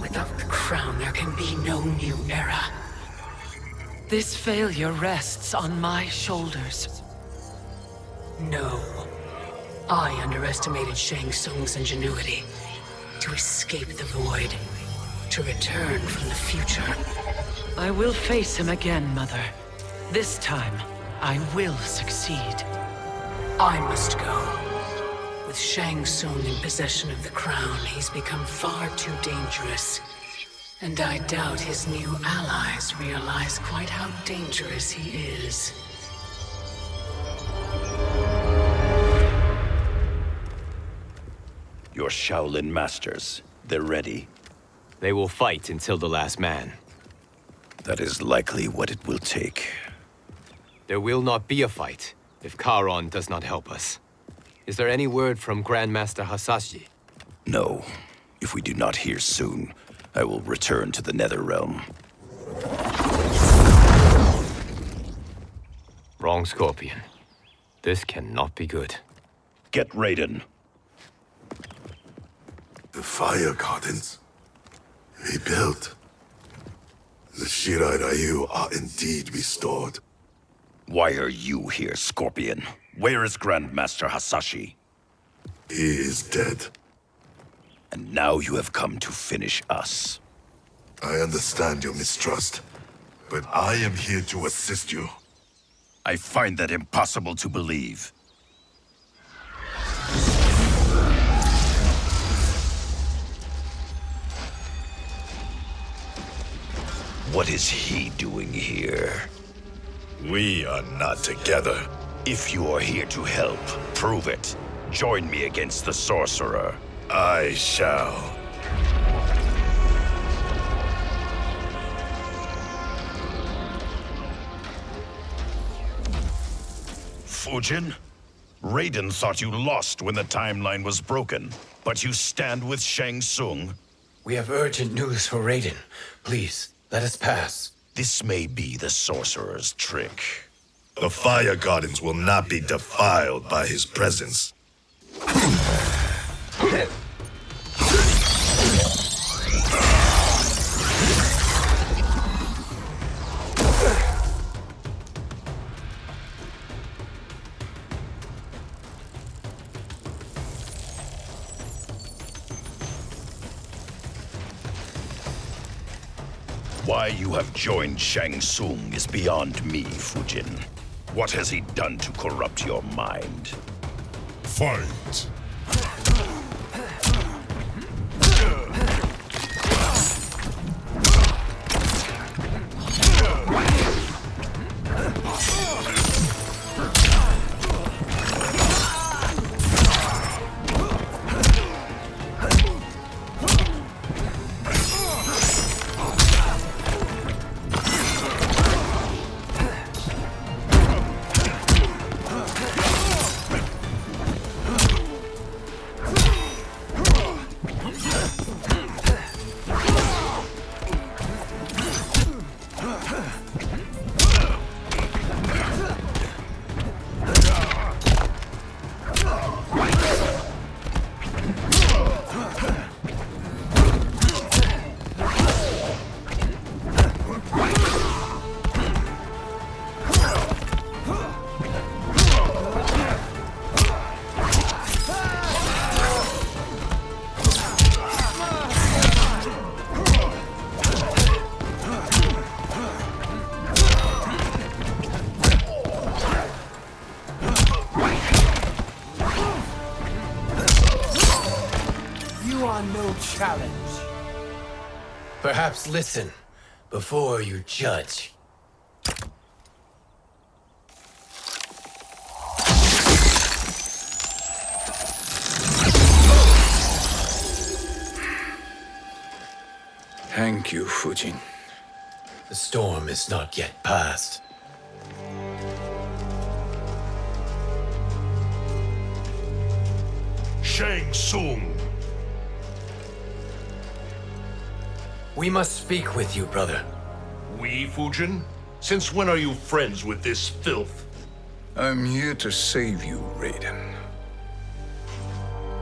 Without the crown, there can be no new era. This failure rests on my shoulders. No. I underestimated Shang Tsung's ingenuity. To escape the void. To return from the future. I will face him again, Mother. This time, I will succeed. I must go. With Shang Tsung in possession of the crown, he's become far too dangerous. And I doubt his new allies realize quite how dangerous he is. Your Shaolin masters, they're ready. They will fight until the last man. That is likely what it will take. There will not be a fight if Charon does not help us. Is there any word from Grandmaster Hasashi? No. If we do not hear soon, I will return to the Netherrealm. Wrong, Scorpion. This cannot be good. Get Raiden. The fire gardens rebuilt. The Shirai Ryu are indeed restored. Why are you here, Scorpion? Where is Grandmaster Hasashi? He is dead. And now you have come to finish us. I understand your mistrust, but I am here to assist you. I find that impossible to believe. What is he doing here? We are not together. If you are here to help, prove it. Join me against the Sorcerer. I shall. Fujin? Raiden thought you lost when the timeline was broken, but you stand with Shang Tsung. We have urgent news for Raiden. Please, let us pass. This may be the Sorcerer's trick. The fire gardens will not be defiled by his presence. Why you have joined Shang Tsung is beyond me, Fujin. What has he done to corrupt your mind? Fight! challenge. Perhaps listen before you judge. Thank you, Fujin. The storm is not yet past. Shang Tsung! We must speak with you, brother. We, Fujin? Since when are you friends with this filth? I'm here to save you, Raiden.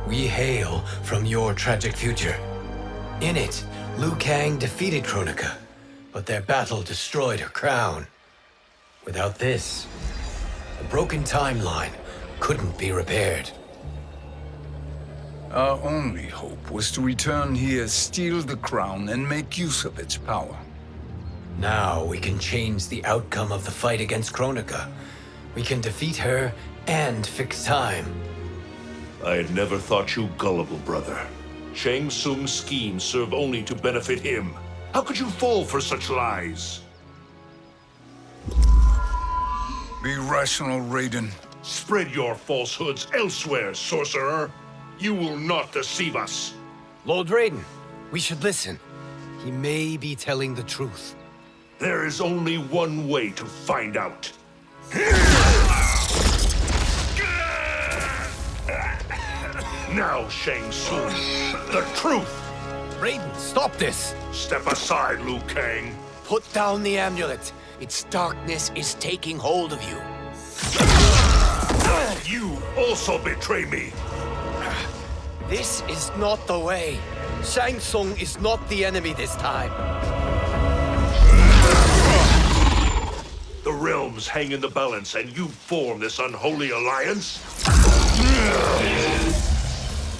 We hail from your tragic future. In it, Liu Kang defeated Kronika, but their battle destroyed her crown. Without this, the broken timeline couldn't be repaired. Our only hope was to return here, steal the crown, and make use of its power. Now we can change the outcome of the fight against Kronika. We can defeat her and fix time. I had never thought you gullible, brother. Shang Tsung's schemes serve only to benefit him. How could you fall for such lies? Be rational, Raiden. Spread your falsehoods elsewhere, sorcerer. You will not deceive us. Lord Raiden, we should listen. He may be telling the truth. There is only one way to find out. Now, Shang Tsung, the truth! Raiden, stop this! Step aside, Liu Kang. Put down the amulet. Its darkness is taking hold of you. You also betray me. This is not the way. Shang Tsung is not the enemy this time. The realms hang in the balance, and you form this unholy alliance?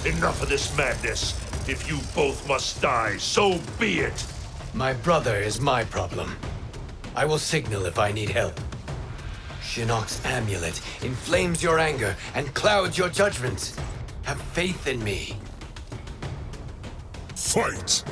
Enough of this madness. If you both must die, so be it. My brother is my problem. I will signal if I need help. Shinnok's amulet inflames your anger and clouds your judgment. Have faith in me. Fight!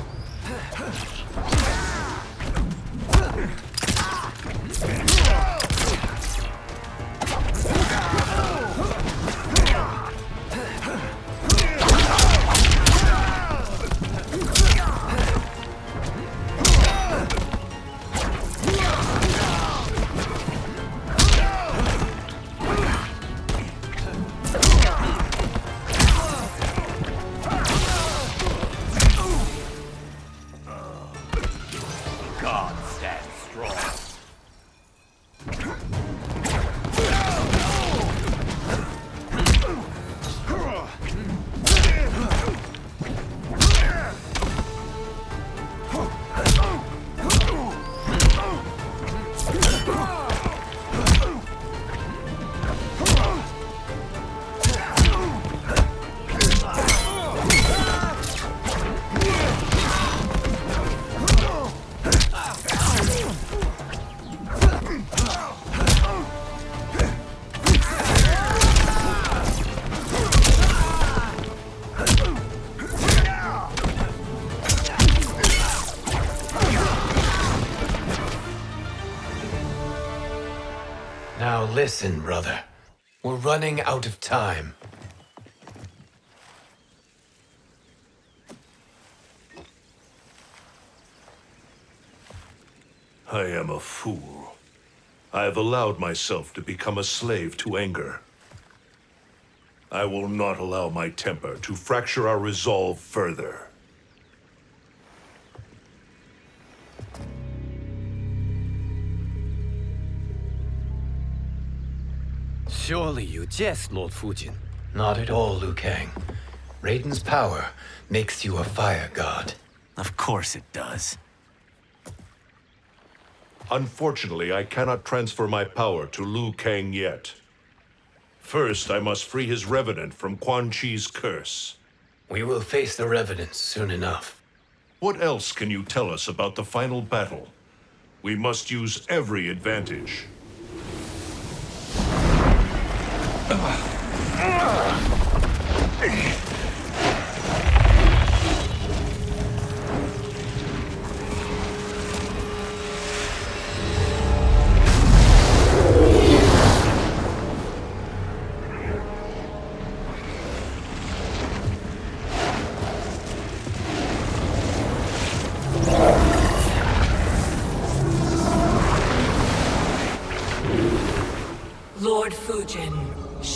Now listen, brother. We're running out of time. I am a fool. I have allowed myself to become a slave to anger. I will not allow my temper to fracture our resolve further. Surely you jest, Lord Fujin. Not at all, Liu Kang. Raiden's power makes you a fire god. Of course it does. Unfortunately, I cannot transfer my power to Liu Kang yet. First, I must free his revenant from Quan Chi's curse. We will face the revenants soon enough. What else can you tell us about the final battle? We must use every advantage.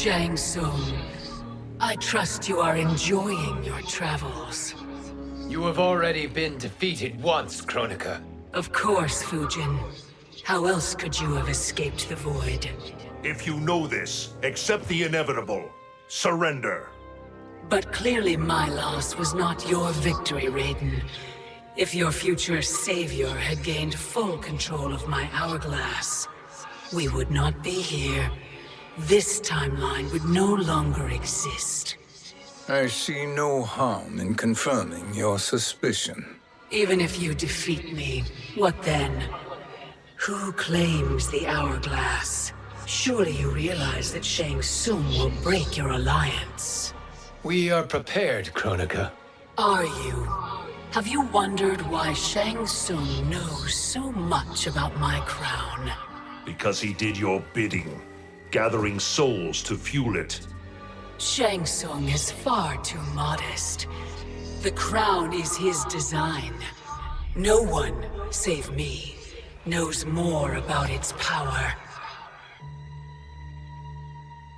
Shang Tsung, I trust you are enjoying your travels. You have already been defeated once, Kronika. Of course, Fujin. How else could you have escaped the void? If you know this, accept the inevitable. Surrender. But clearly my loss was not your victory, Raiden. If your future savior had gained full control of my hourglass, we would not be here. This timeline would no longer exist. I see no harm in confirming your suspicion. Even if you defeat me, what then? Who claims the hourglass? Surely you realize that Shang Tsung will break your alliance. We are prepared, Kronika. Are you? Have you wondered why Shang Tsung knows so much about my crown? Because he did your bidding, gathering souls to fuel it. Shang Tsung is far too modest. The crown is his design. No one, save me, knows more about its power.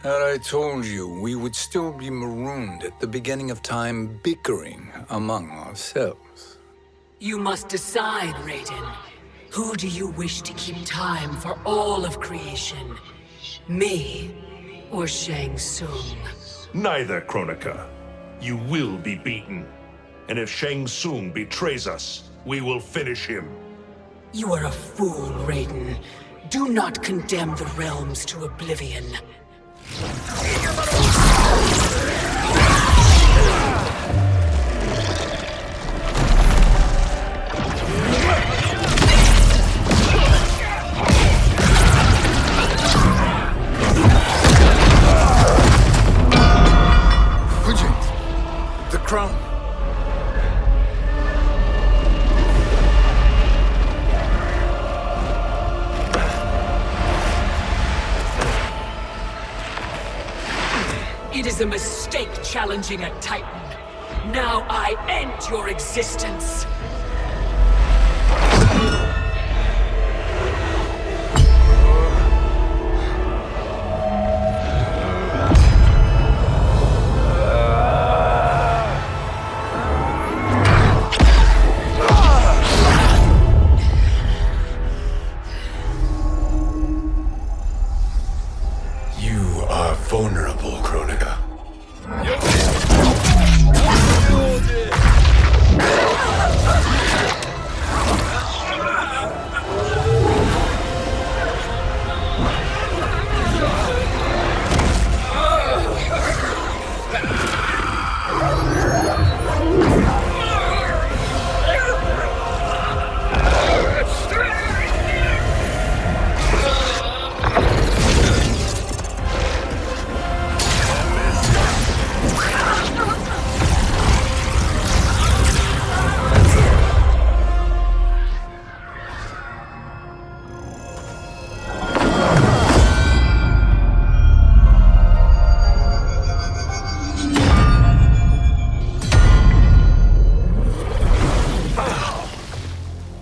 Had I told you, we would still be marooned at the beginning of time, bickering among ourselves. You must decide, Raiden. Who do you wish to keep time for all of creation? Me or Shang Tsung? Neither, Kronika. You will be beaten. And if Shang Tsung betrays us, we will finish him. You are a fool, Raiden. Do not condemn the realms to oblivion. The crown. It is a mistake challenging a Titan. Now I end your existence. You are vulnerable, Kronika.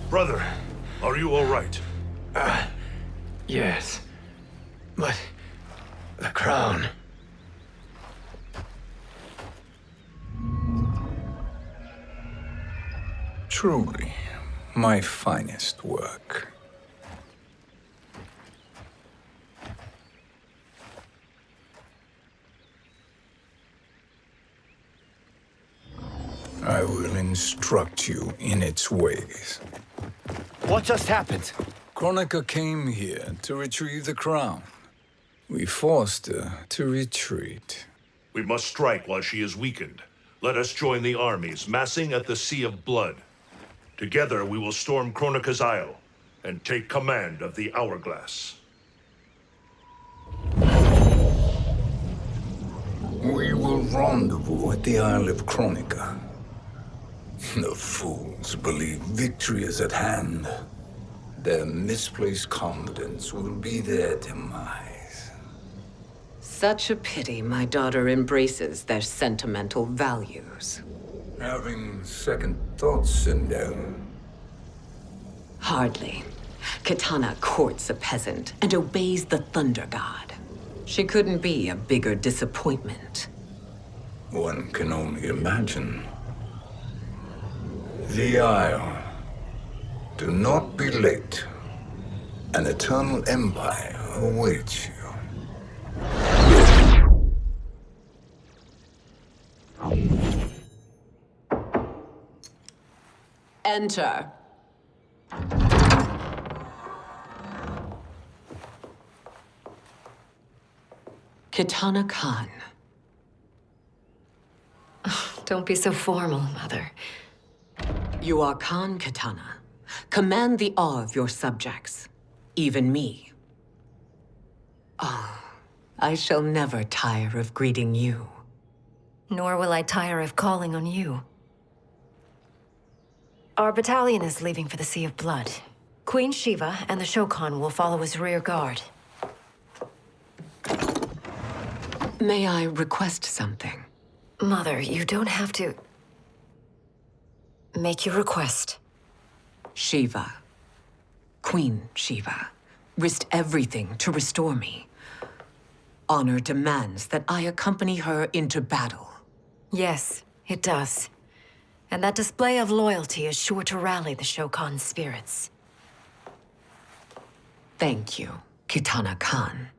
Brother, are you all right? Yes. But the crown. Truly, my finest work. I will instruct you in its ways. What just happened? Kronika came here to retrieve the crown. We forced her to retreat. We must strike while she is weakened. Let us join the armies, massing at the Sea of Blood. Together we will storm Kronika's Isle and take command of the Hourglass. We will rendezvous at the Isle of Kronika. The fools believe victory is at hand. Their misplaced confidence will be their demise. Such a pity my daughter embraces their sentimental values. Having second thoughts, Sindel? Hardly. Kitana courts a peasant and obeys the Thunder God. She couldn't be a bigger disappointment. One can only imagine. The Isle. Do not be late. An eternal empire awaits you. Enter. Kitana Khan. Don't be so formal, Mother. You are Khan Kitana. Command the awe of your subjects. Even me. Oh, I shall never tire of greeting you. Nor will I tire of calling on you. Our battalion is leaving for the Sea of Blood. Queen Shiva and the Shokan will follow as rear guard. May I request something? Mother, you don't have to... Make your request. Shiva. Queen Shiva. Risked everything to restore me. Honor demands that I accompany her into battle. Yes, it does. And that display of loyalty is sure to rally the Shokan's spirits. Thank you, Kitana Khan.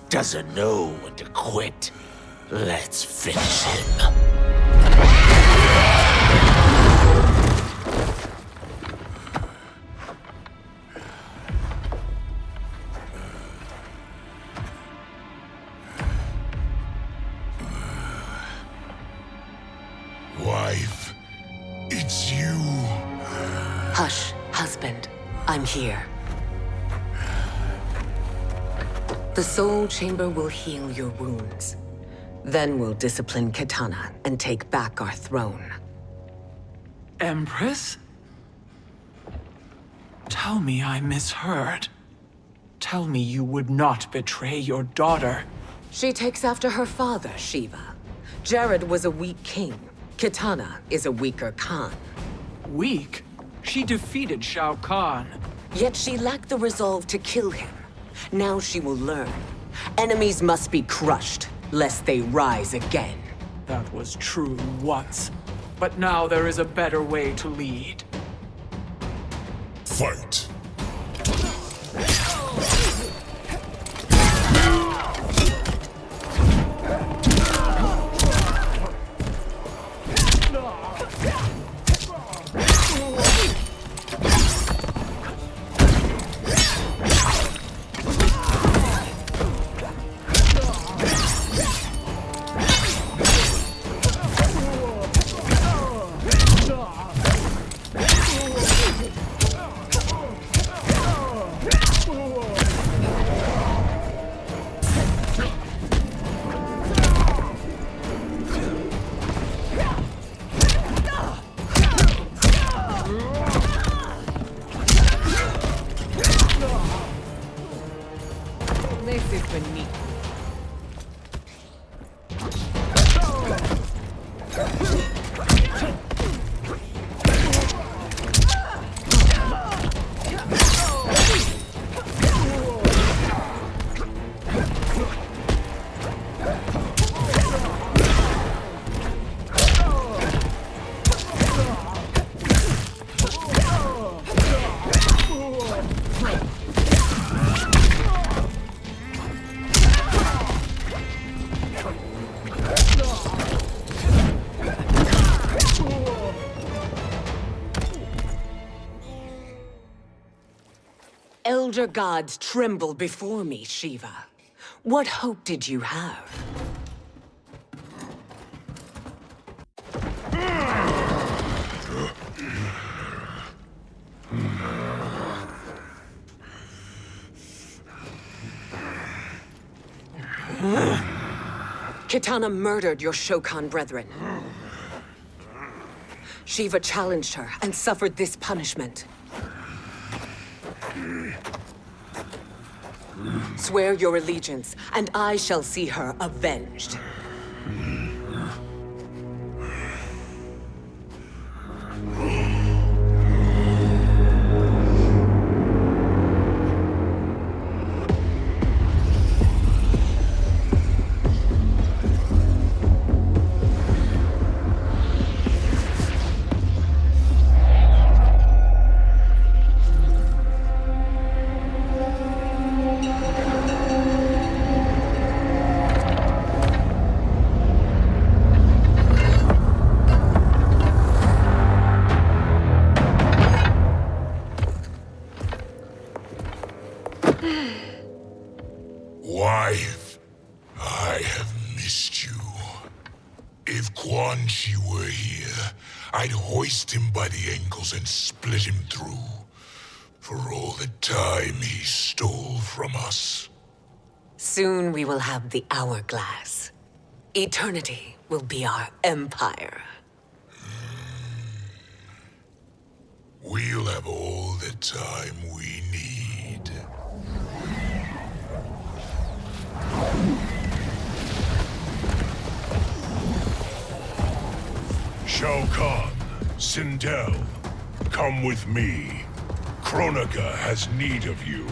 Doesn't know when to quit. Let's finish him. Wife, it's you. Hush, husband. I'm here. The Soul Chamber will heal your wounds. Then we'll discipline Kitana and take back our throne. Empress? Tell me I misheard. Tell me you would not betray your daughter. She takes after her father, Shiva. Jared was a weak king. Kitana is a weaker Khan. Weak? She defeated Shao Kahn. Yet she lacked the resolve to kill him. Now she will learn. Enemies must be crushed, lest they rise again. That was true once. But now there is a better way to lead. Fight. elder gods tremble before me, Shiva. What hope did you have? Kitana murdered your Shokan brethren. Shiva challenged her and suffered this punishment. Swear your allegiance, and I shall see her avenged. Wife, I have missed you. If Quan Chi were here, I'd hoist him by the ankles and split him through. For all the time he stole from us. Soon we will have the hourglass. Eternity will be our empire. We'll have all the time we need. Shao Kahn, Sindel, come with me. Kronika has need of you.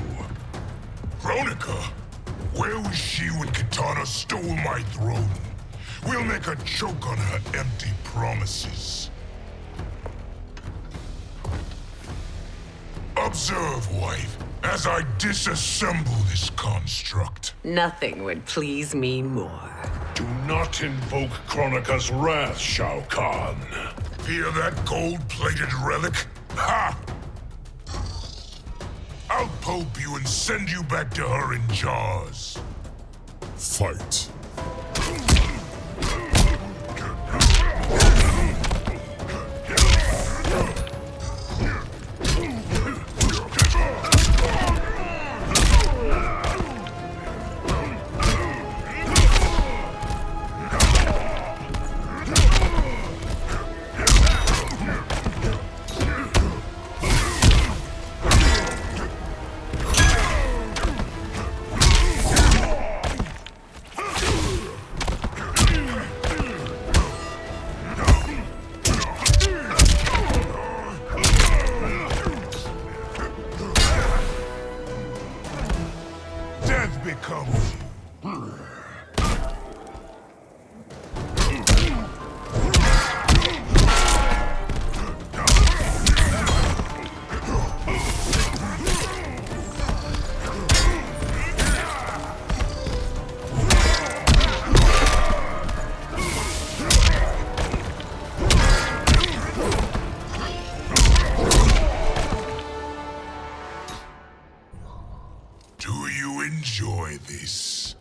Kronika? Where was she when Kitana stole my throne? We'll make her choke on her empty promises. Observe, wife, as I disassemble this construct. Nothing would please me more. Do not invoke Kronika's wrath, Shao Kahn. Fear that gold-plated relic? Ha! I'll pulp you and send you back to her in jars. Fight. Enjoy this.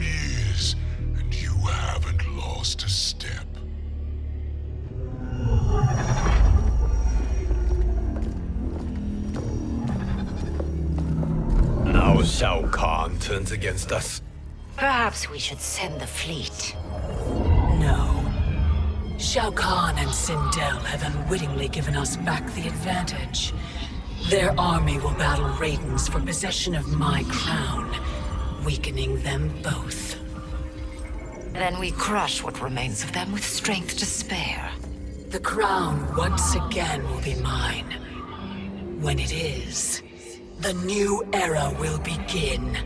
Years, and you haven't lost a step. Now Shao Kahn turns against us. Perhaps we should send the fleet. No. Shao Kahn and Sindel have unwittingly given us back the advantage. Their army will battle Raidens for possession of my crown, weakening them both. Then we crush what remains of them with strength to spare. The crown once again will be mine. When it is, the new era will begin.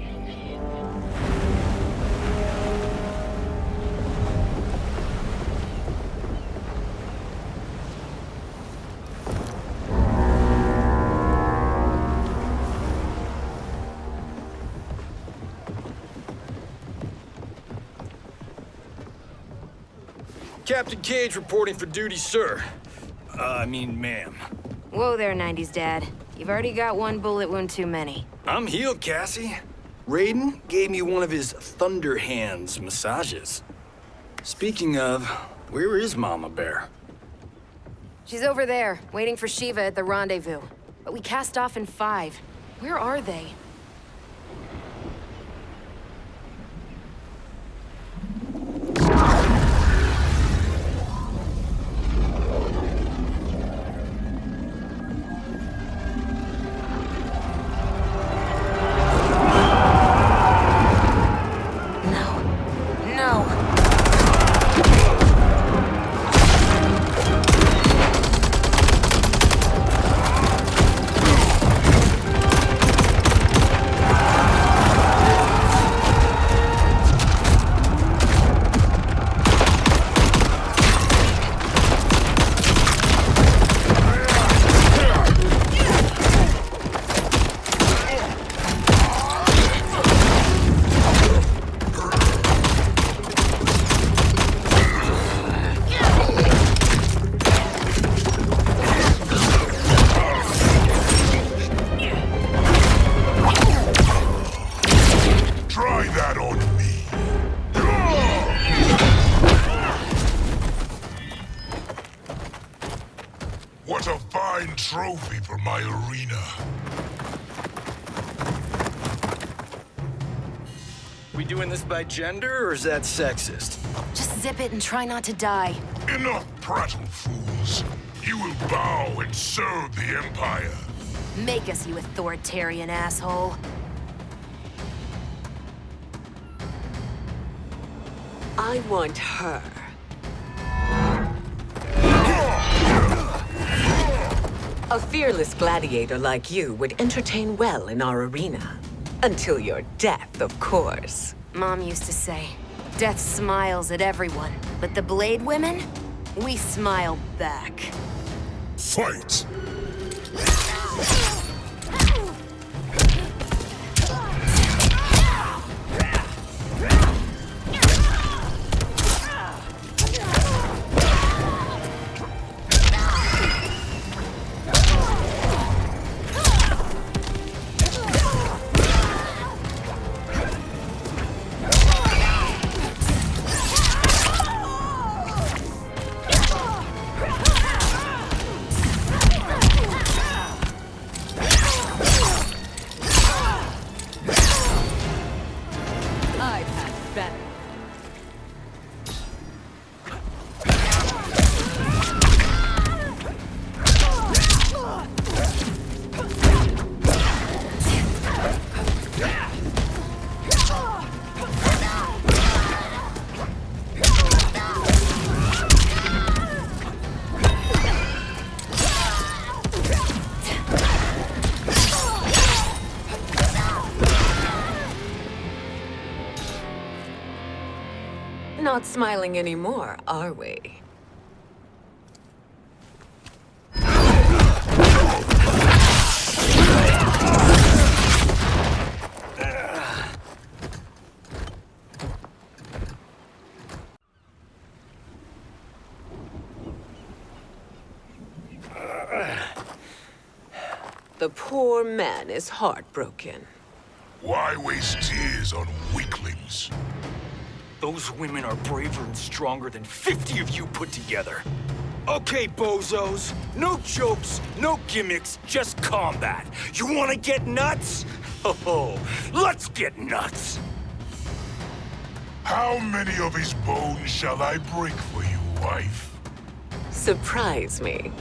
Captain Cage reporting for duty, sir. Ma'am. Whoa there, 90s dad. You've already got one bullet wound too many. I'm healed, Cassie. Raiden gave me one of his Thunder Hands massages. Speaking of, where is Mama Bear? She's over there, waiting for Shiva at the rendezvous. But we cast off in 5. Where are they? What a fine trophy for my arena. We doing this by gender, or is that sexist? Just zip it and try not to die. Enough prattle, fools. You will bow and serve the Empire. Make us, you authoritarian asshole. I want her. A fearless gladiator like you would entertain well in our arena. Until your death, of course. Mom used to say, death smiles at everyone, but the Blade women, we smile back. Fight! Not smiling anymore, are we? The poor man is heartbroken. Why waste tears on weaklings? Those women are braver and stronger than 50 of you put together. Okay, bozos. No jokes, no gimmicks, just combat. You wanna get nuts? Oh, let's get nuts! How many of his bones shall I break for you, wife? Surprise me.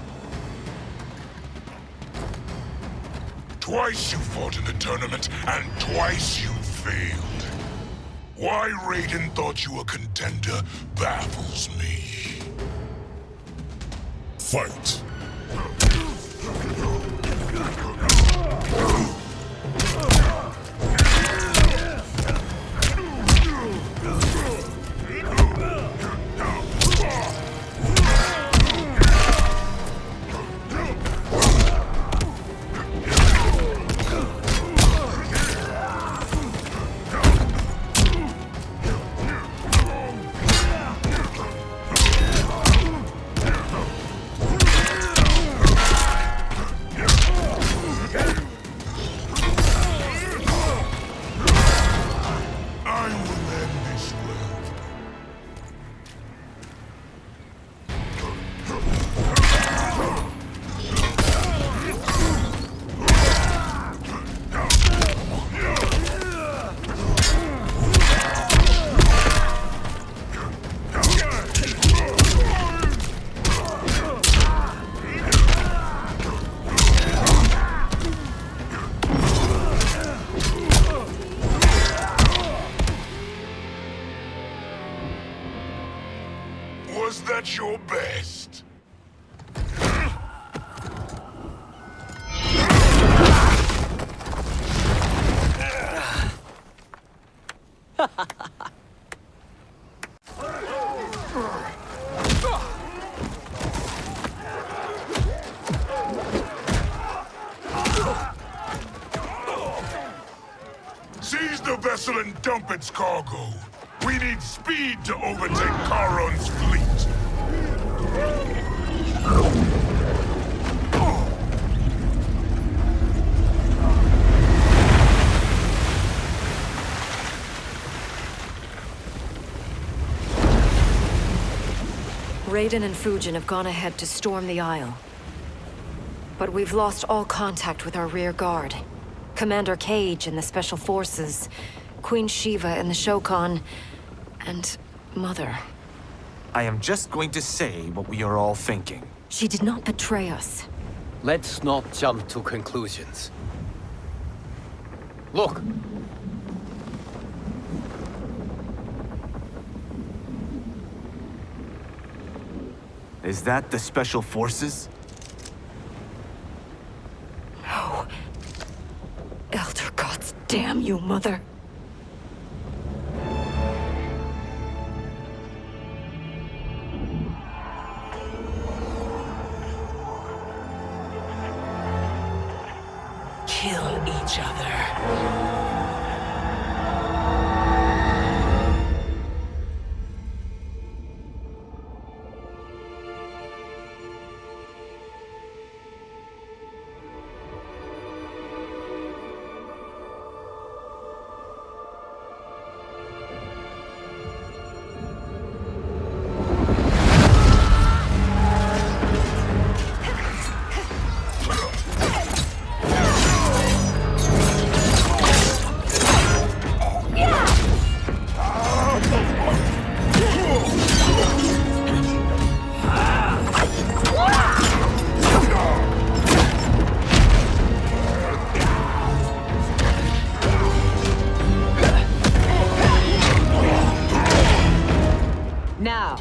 Twice you fought in the tournament, and twice you failed. Why Raiden thought you a contender baffles me. Fight! Was that your best? Seize the vessel and dump its cargo. We need speed to overtake Charon's fleet. Raiden and Fujin have gone ahead to storm the Isle. But we've lost all contact with our rear guard. Commander Cage and the Special Forces, Queen Shiva and the Shokan, and Mother. I am just going to say what we are all thinking. She did not betray us. Let's not jump to conclusions. Look! Is that the Special Forces? No. Elder gods, damn you, Mother. Kill each other. Now,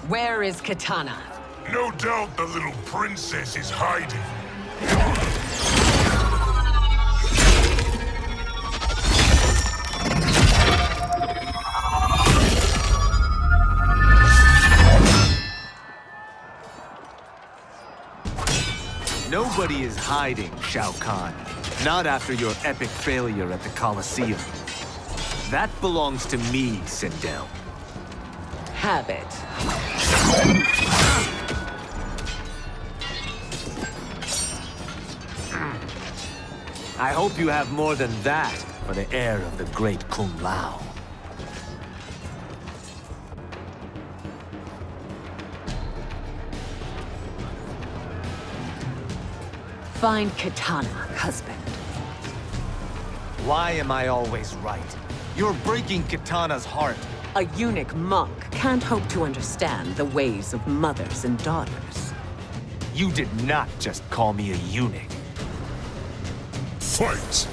where is Kitana? No doubt the little princess is hiding. Nobody is hiding, Shao Kahn. Not after your epic failure at the Colosseum. That belongs to me, Sindel. Have it. I hope you have more than that for the heir of the great Kung Lao. Find Kitana, husband. Why am I always right? You're breaking Kitana's heart. A eunuch monk can't hope to understand the ways of mothers and daughters. You did not just call me a eunuch. Fight!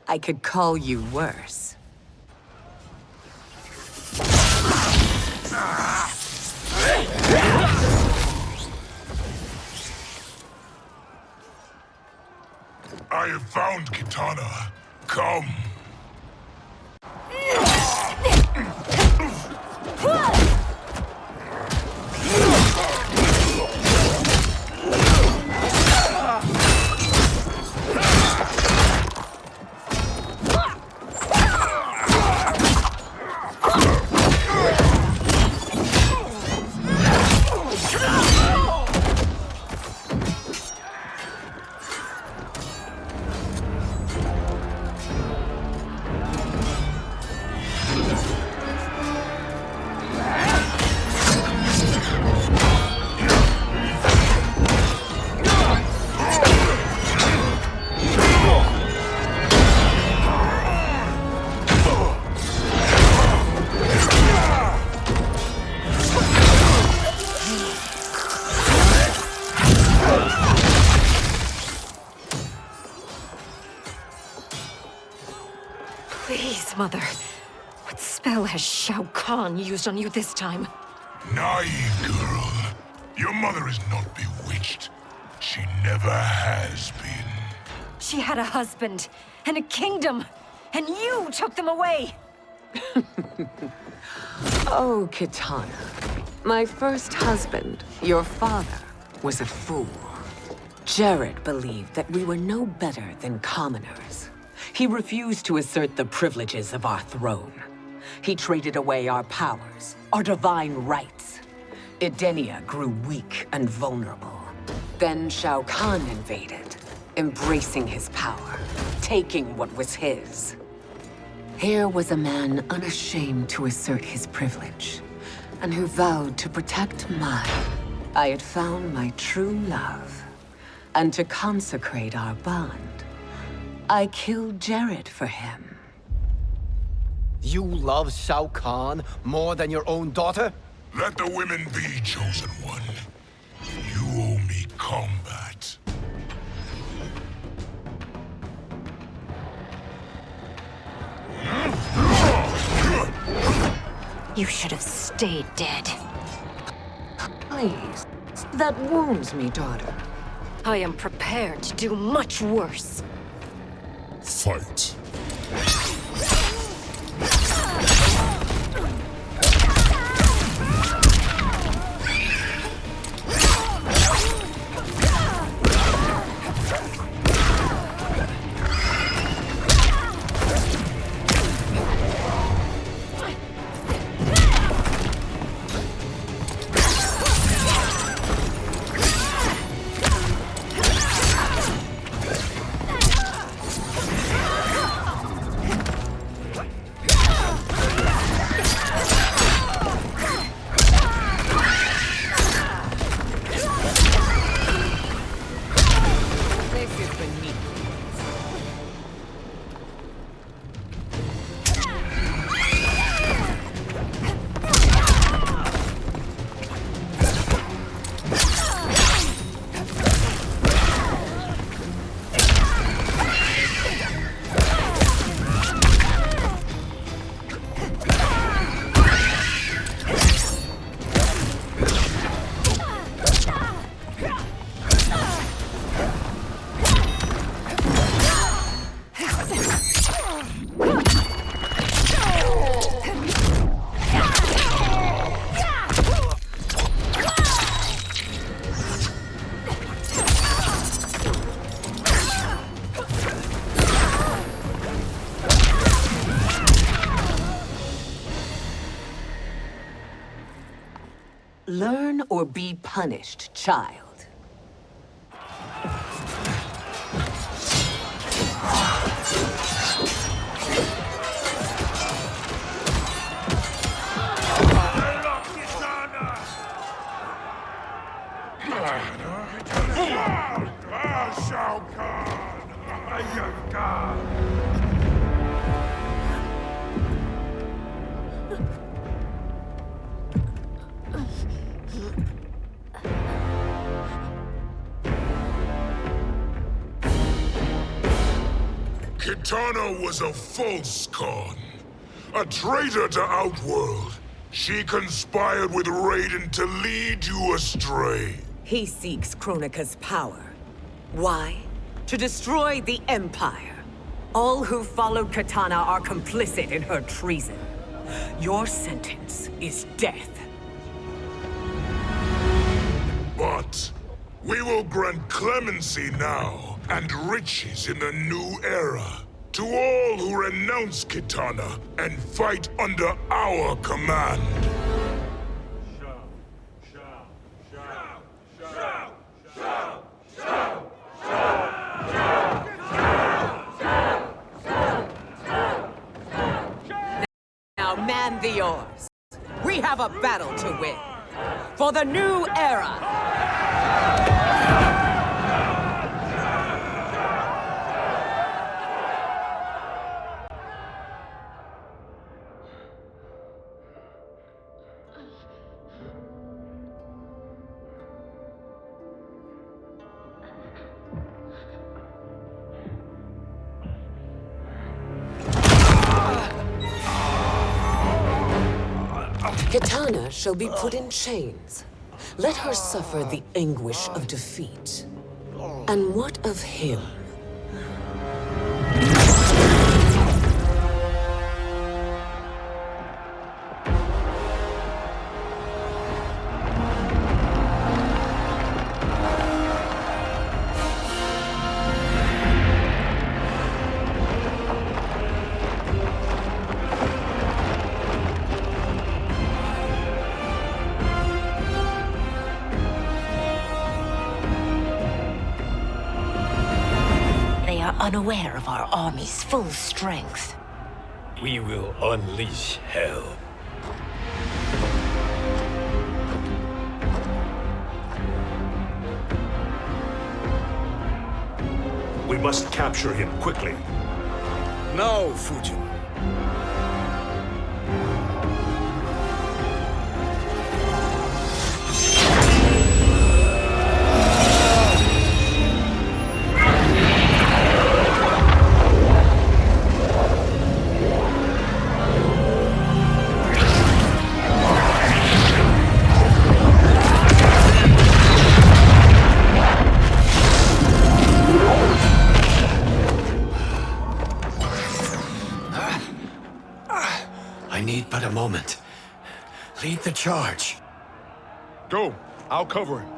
I could call you worse. I have found Kitana. Come. Please, Mother. What spell has Shao Kahn used on you this time? Naive girl. Your mother is not bewitched. She never has been. She had a husband and a kingdom, and you took them away! Oh, Kitana. My first husband, your father, was a fool. Jared believed that we were no better than commoners. He refused to assert the privileges of our throne. He traded away our powers, our divine rights. Edenia grew weak and vulnerable. Then Shao Kahn invaded, embracing his power, taking what was his. Here was a man unashamed to assert his privilege, and who vowed to protect mine. I had found my true love, and to consecrate our bond, I killed Jared for him. You love Shao Kahn more than your own daughter? Let the women be, chosen one. You owe me combat. You should have stayed dead. Please, that wounds me, daughter. I am prepared to do much worse. Fight. Learn or be punished, child. Shao Kahn! Kitana was a false Khan, a traitor to Outworld. She conspired with Raiden to lead you astray. He seeks Kronika's power. Why? To destroy the Empire. All who followed Kitana are complicit in her treason. Your sentence is death. But we will grant clemency now and riches in the new era to all who renounce Kitana and fight under our command. Now man the oars. We have a battle to win. For the new era. Kitana shall be put in chains. Let her suffer the anguish of defeat. And what of him? Unaware of our army's full strength. We will unleash hell. We must capture him quickly. Now, Fujin. I need but a moment. Lead the charge. Go. I'll cover him.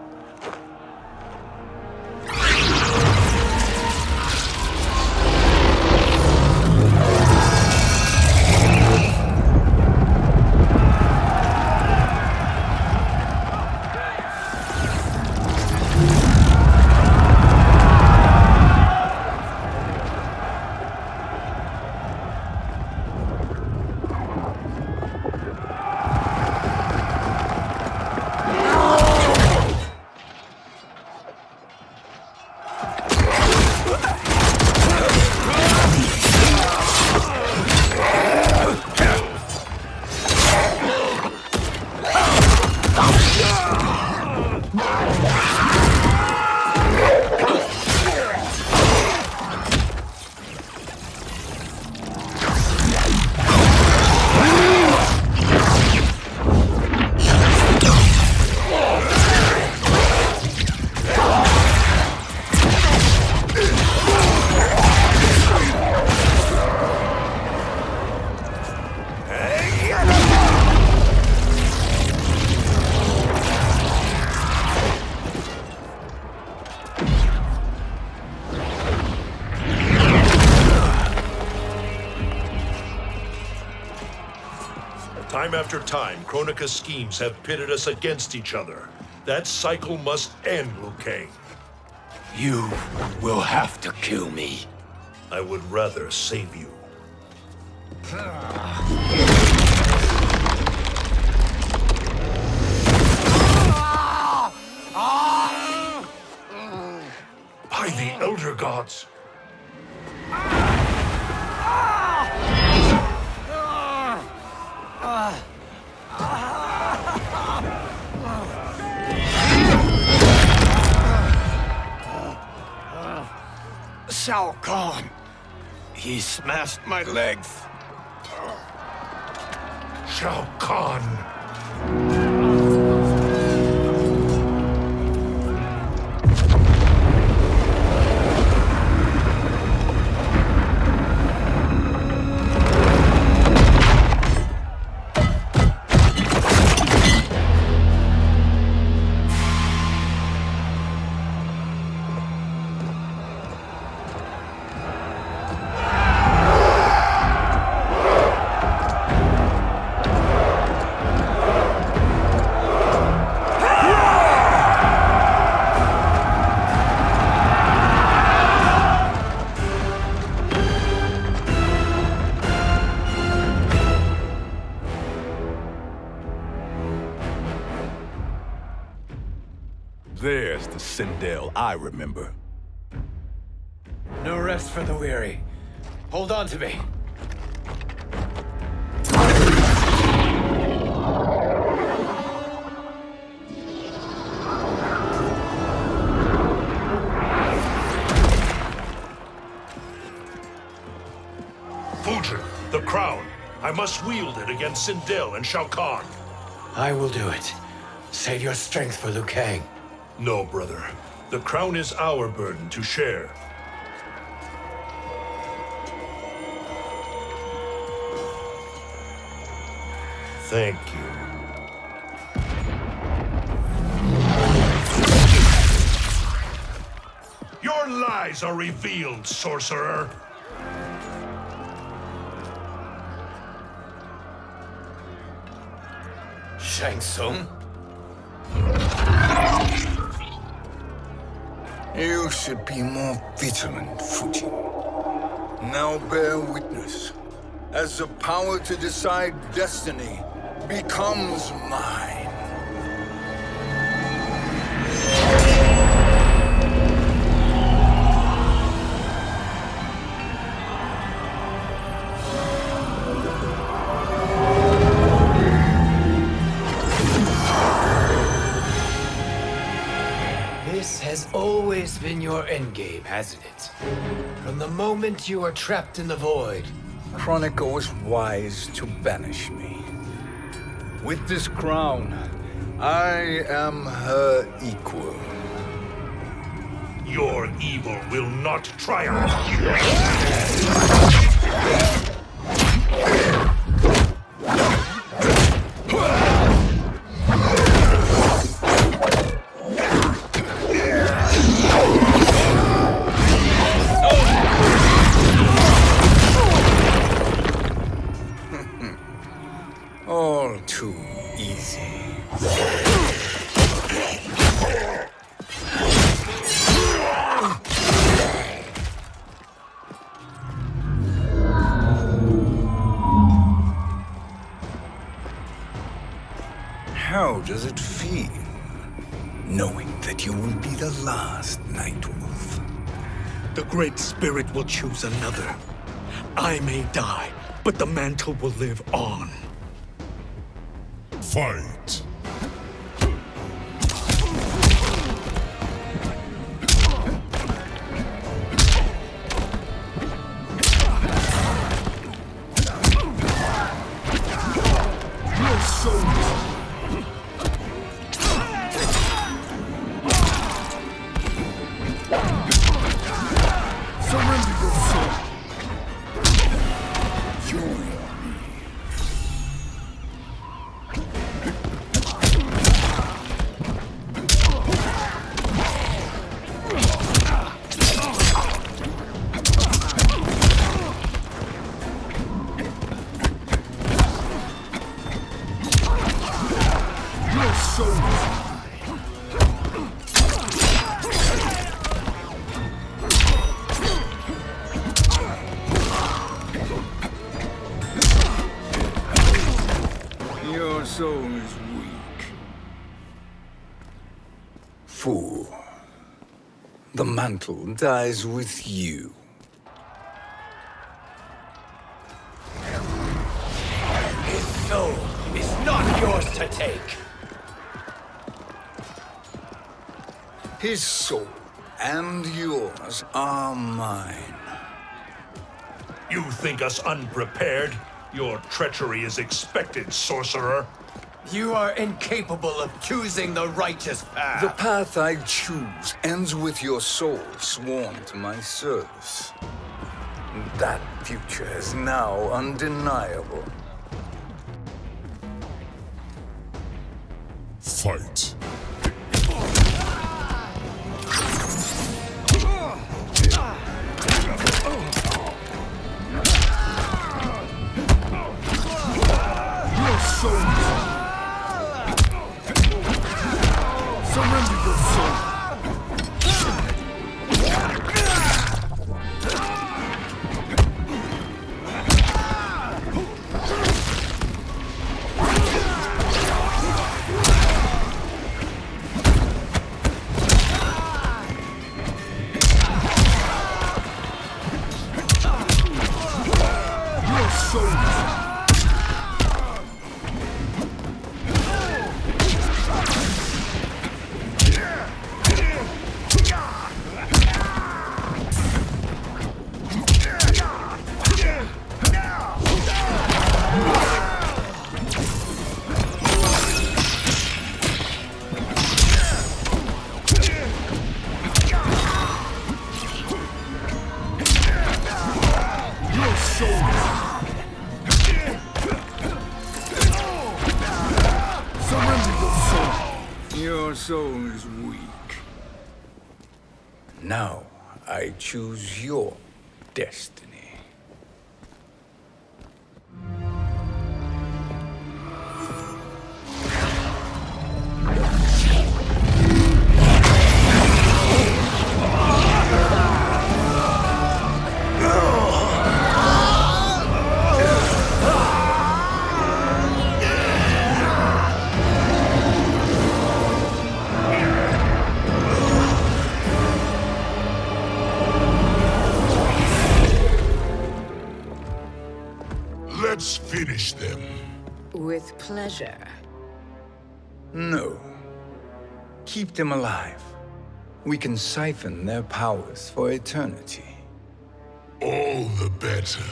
Time after time, Kronika's schemes have pitted us against each other. That cycle must end, Liu Kang. You will have to kill me. I would rather save you. By the Elder Gods! Shao Kahn! He smashed my legs! Shao Kahn! There's the Sindel I remember. No rest for the weary. Hold on to me. Fujin, the crown. I must wield it against Sindel and Shao Kahn. I will do it. Save your strength for Liu Kang. No, brother. The crown is our burden to share. Thank you. Your lies are revealed, sorcerer. Shang Tsung? You should be more vigilant, Fujin. Now bear witness, as the power to decide destiny becomes mine. This has always been your endgame, hasn't it? From the moment you were trapped in the void. Kronika was wise to banish me. With this crown, I am her equal. Your evil will not triumph. All too easy. How does it feel, knowing that you will be the last Nightwolf? The Great Spirit will choose another. I may die, but the mantle will live on. Fight! Your soul! Surrender your soul! Join me. soul is weak. Fool. The mantle dies with you. His soul is not yours to take. His soul and yours are mine. You think us unprepared? Your treachery is expected, sorcerer. You are incapable of choosing the righteous path. The path I choose ends with your soul sworn to my service. That future is now undeniable. Fight. Your soul. Surrender your soul. Your soul. Your soul. Surrender your soul. Your soul is weak. Now I choose your destiny. Let's finish them. With pleasure. No. Keep them alive. We can siphon their powers for eternity. All the better.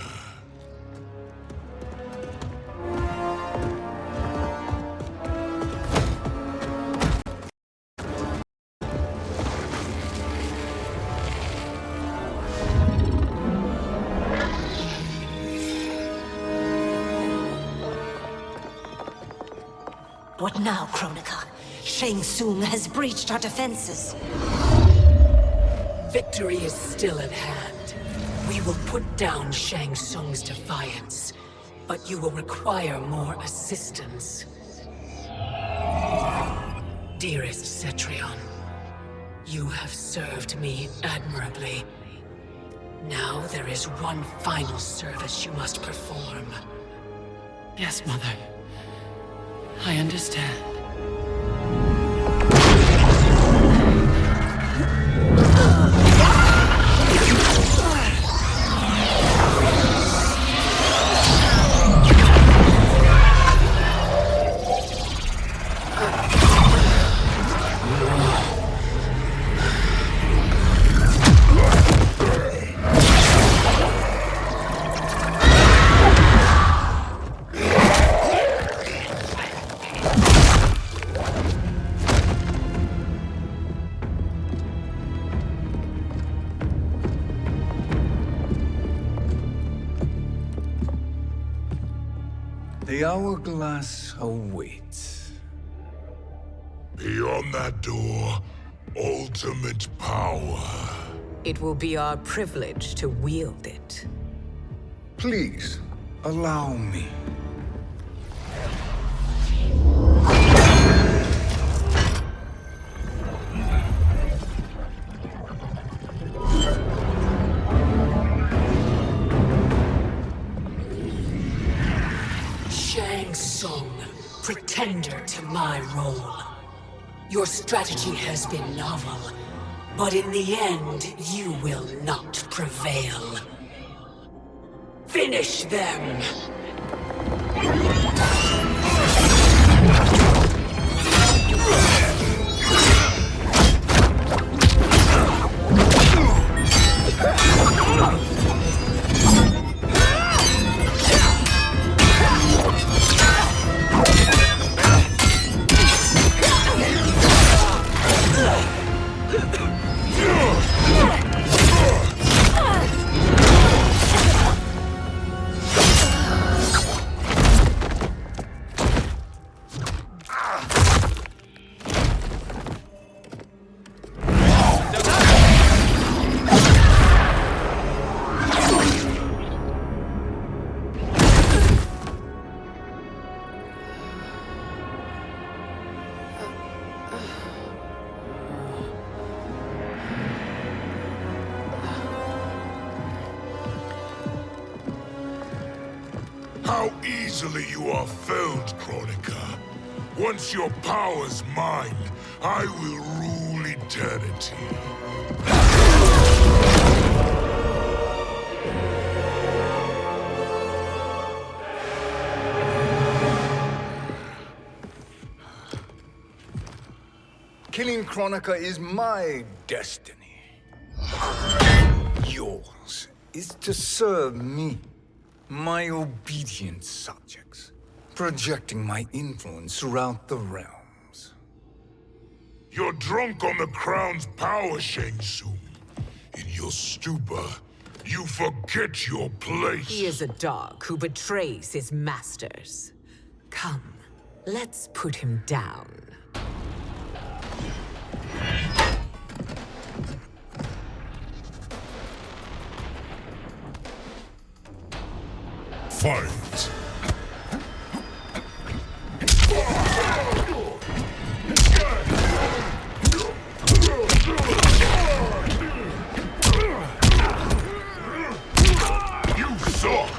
What now, Kronika? Shang Tsung has breached our defenses. Victory is still at hand. We will put down Shang Tsung's defiance, but you will require more assistance. Dearest Cetrion, you have served me admirably. Now there is one final service you must perform. Yes, Mother. I understand. The hourglass awaits. Beyond that door, ultimate power. It will be our privilege to wield it. Please, allow me. Shang Tsung, protect pretender to my role. Your strategy has been novel, but in the end, you will not prevail. Finish them! How easily you are felled, Kronika. Once your power's mine, I will rule eternity. Killing Kronika is my destiny. Yours is to serve me, my obedient subjects, projecting my influence throughout the realms. You're drunk on the crown's power, Shang Tsung. In your stupor, you forget your place. He is a dog who betrays his masters. Come, let's put him down. Fight! You suck!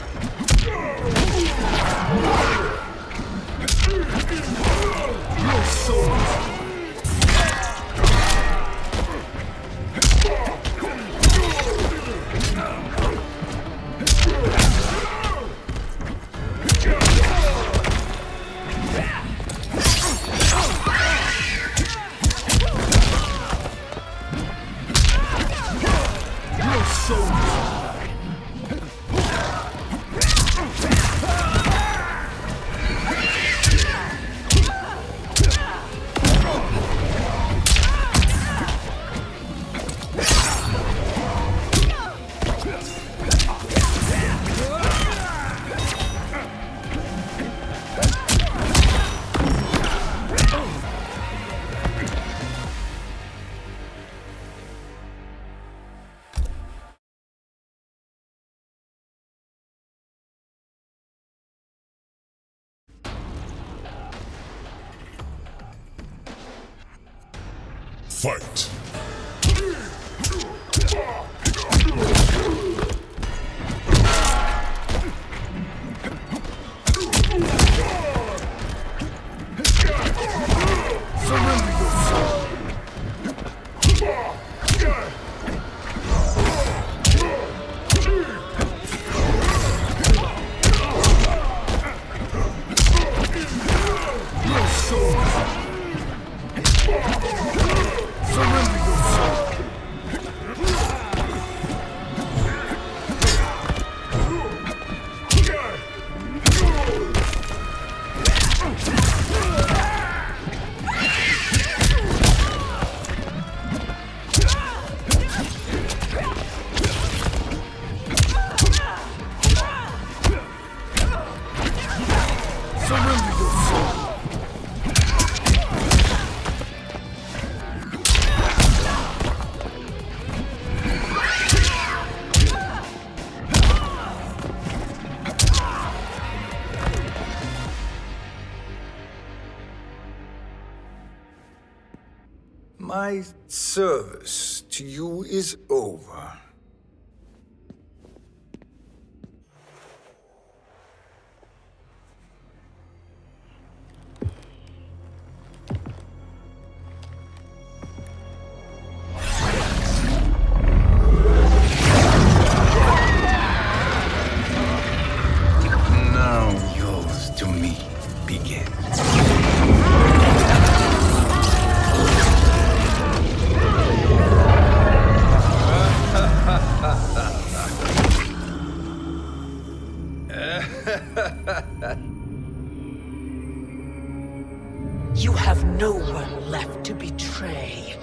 Your soul! Fight! Surrender your soul! Your soul! Surrender your soul! Surrender your soul! My service to you is over. You have no one left to betray.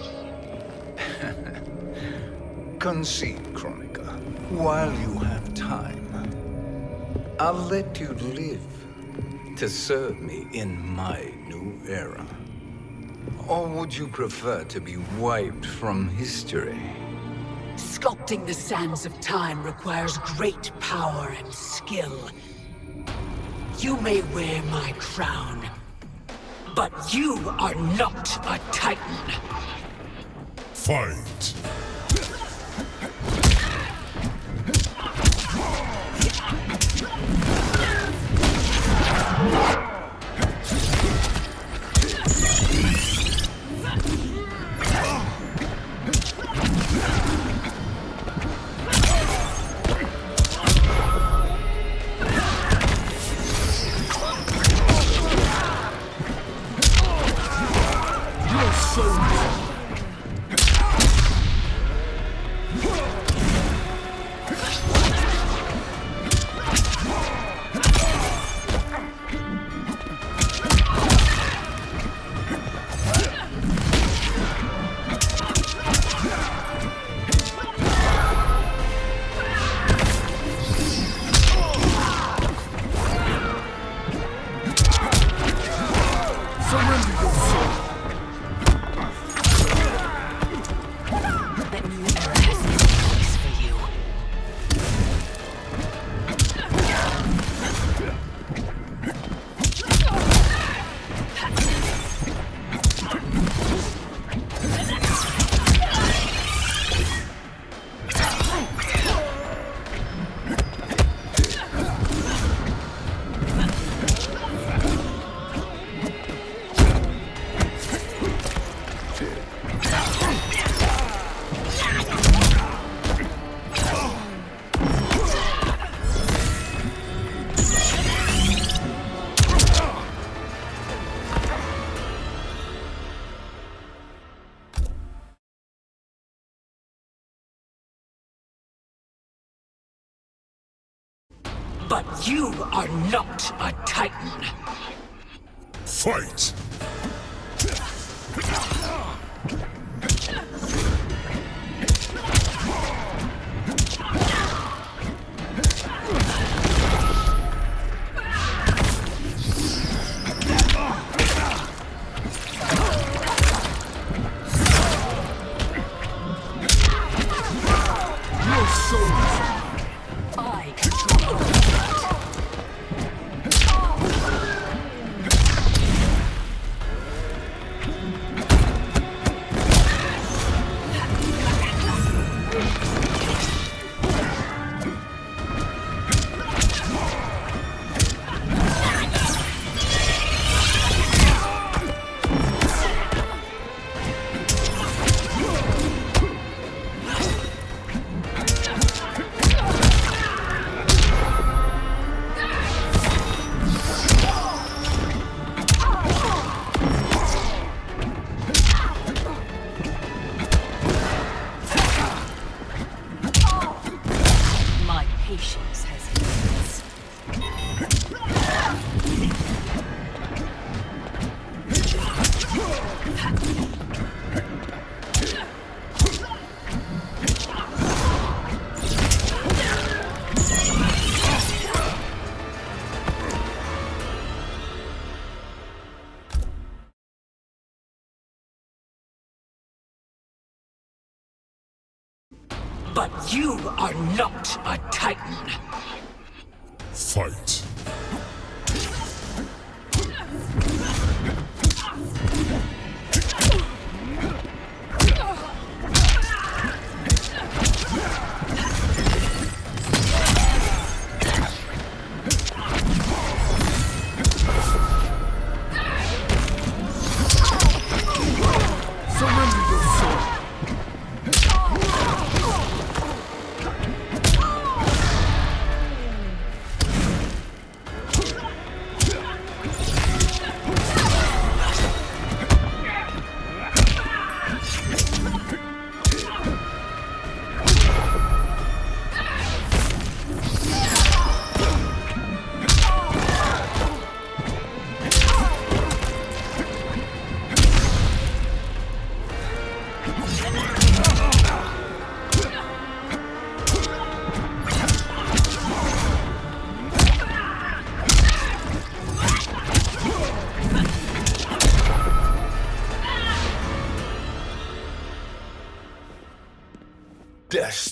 Concede, Kronika, while you have time. I'll let you live to serve me in my new era. Or would you prefer to be wiped from history? Sculpting the sands of time requires great power and skill. You may wear my crown, but you are not a Titan. Fight! But you are not a Titan. Fight! But you are not a Titan. Fight!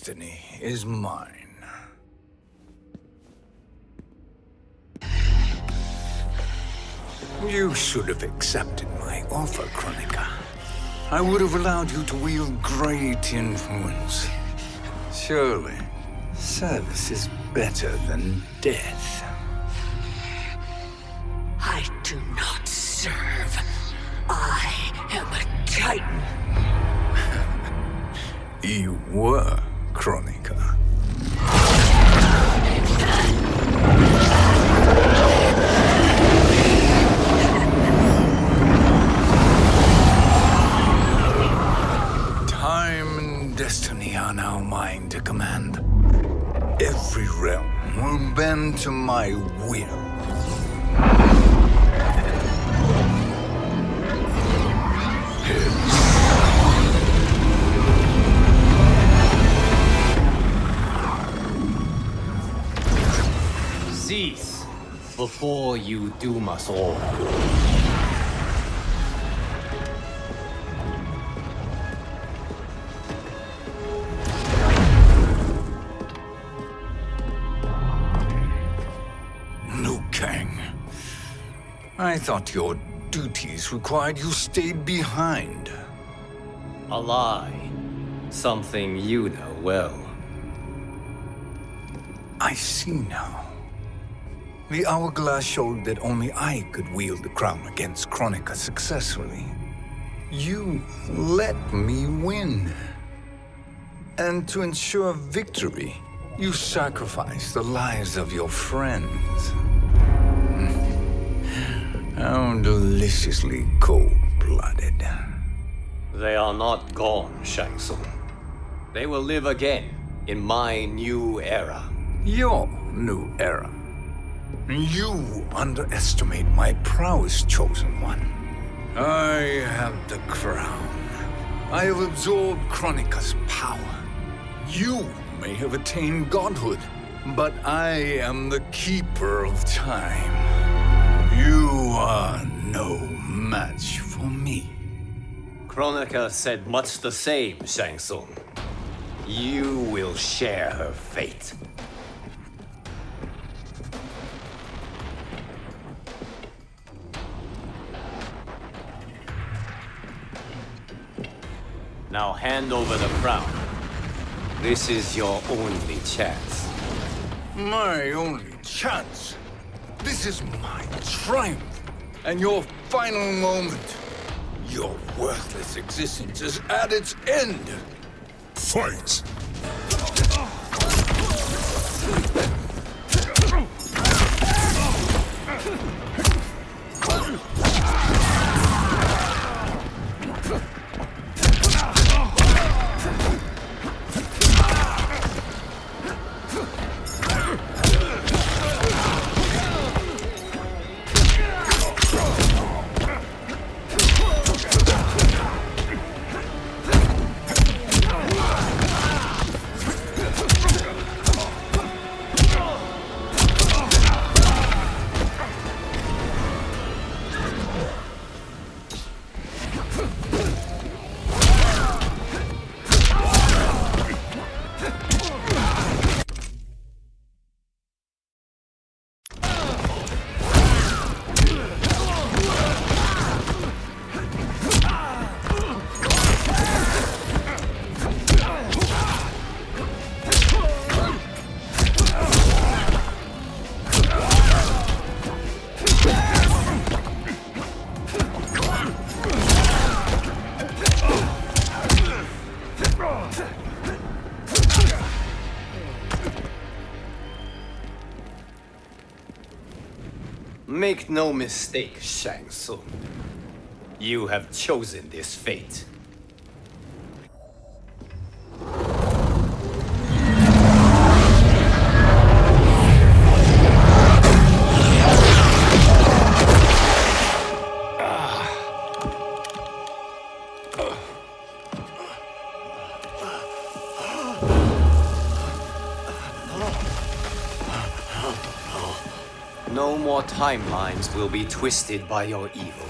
destiny is mine. You should have accepted my offer, Kronika. I would have allowed you to wield great influence. Surely, service is better than death. I do not serve. I am a Titan. You were, Kronika. Time and destiny are now mine to command. Every realm will bend to my will. Cease before you doom us all. Liu Kang. I thought your duties required you stayed behind. A lie. Something you know well. I see now. The hourglass showed that only I could wield the crown against Kronika successfully. You let me win. And to ensure victory, you sacrificed the lives of your friends. How deliciously cold-blooded. They are not gone, Shang Tsung. They will live again in my new era. Your new era. You underestimate my prowess, Chosen One. I have the crown. I have absorbed Kronika's power. You may have attained godhood, but I am the keeper of time. You are no match for me. Kronika said much the same, Shang Tsung. You will share her fate. Now hand over the crown. This is your only chance. My only chance? This is my triumph, and your final moment. Your worthless existence is at its end. Fight! Make no mistake, Shang Tsung. You have chosen this fate. No more timelines will be twisted by your evil.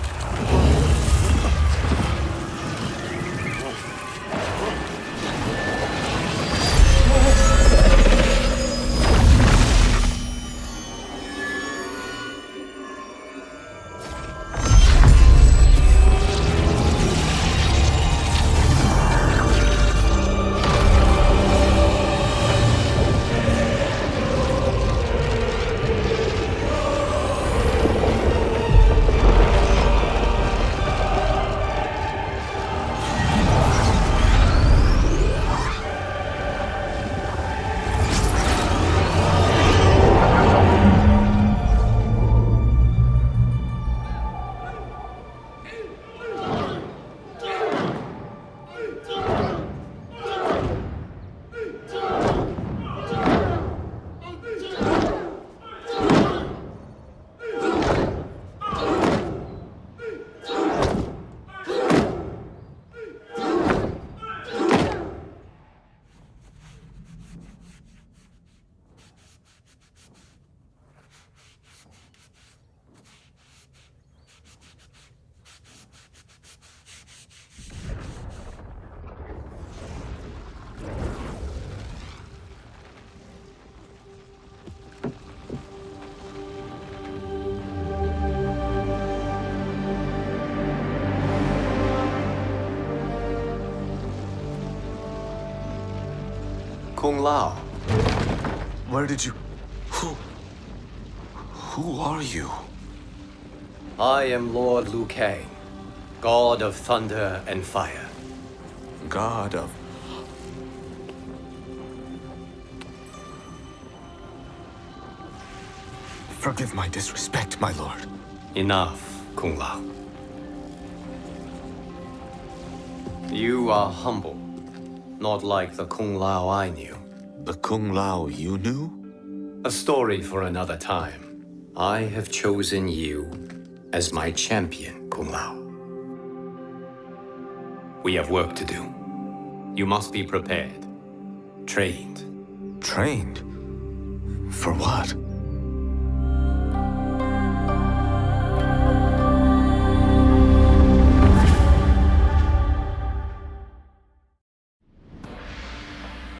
Kung Lao. Where did you... Who are you? I am Lord Liu Kang, God of Thunder and Fire. God of... Forgive my disrespect, my lord. Enough, Kung Lao. You are humble, not like the Kung Lao I knew. The Kung Lao you knew? A story for another time. I have chosen you as my champion, Kung Lao. We have work to do. You must be prepared. Trained. Trained? For what?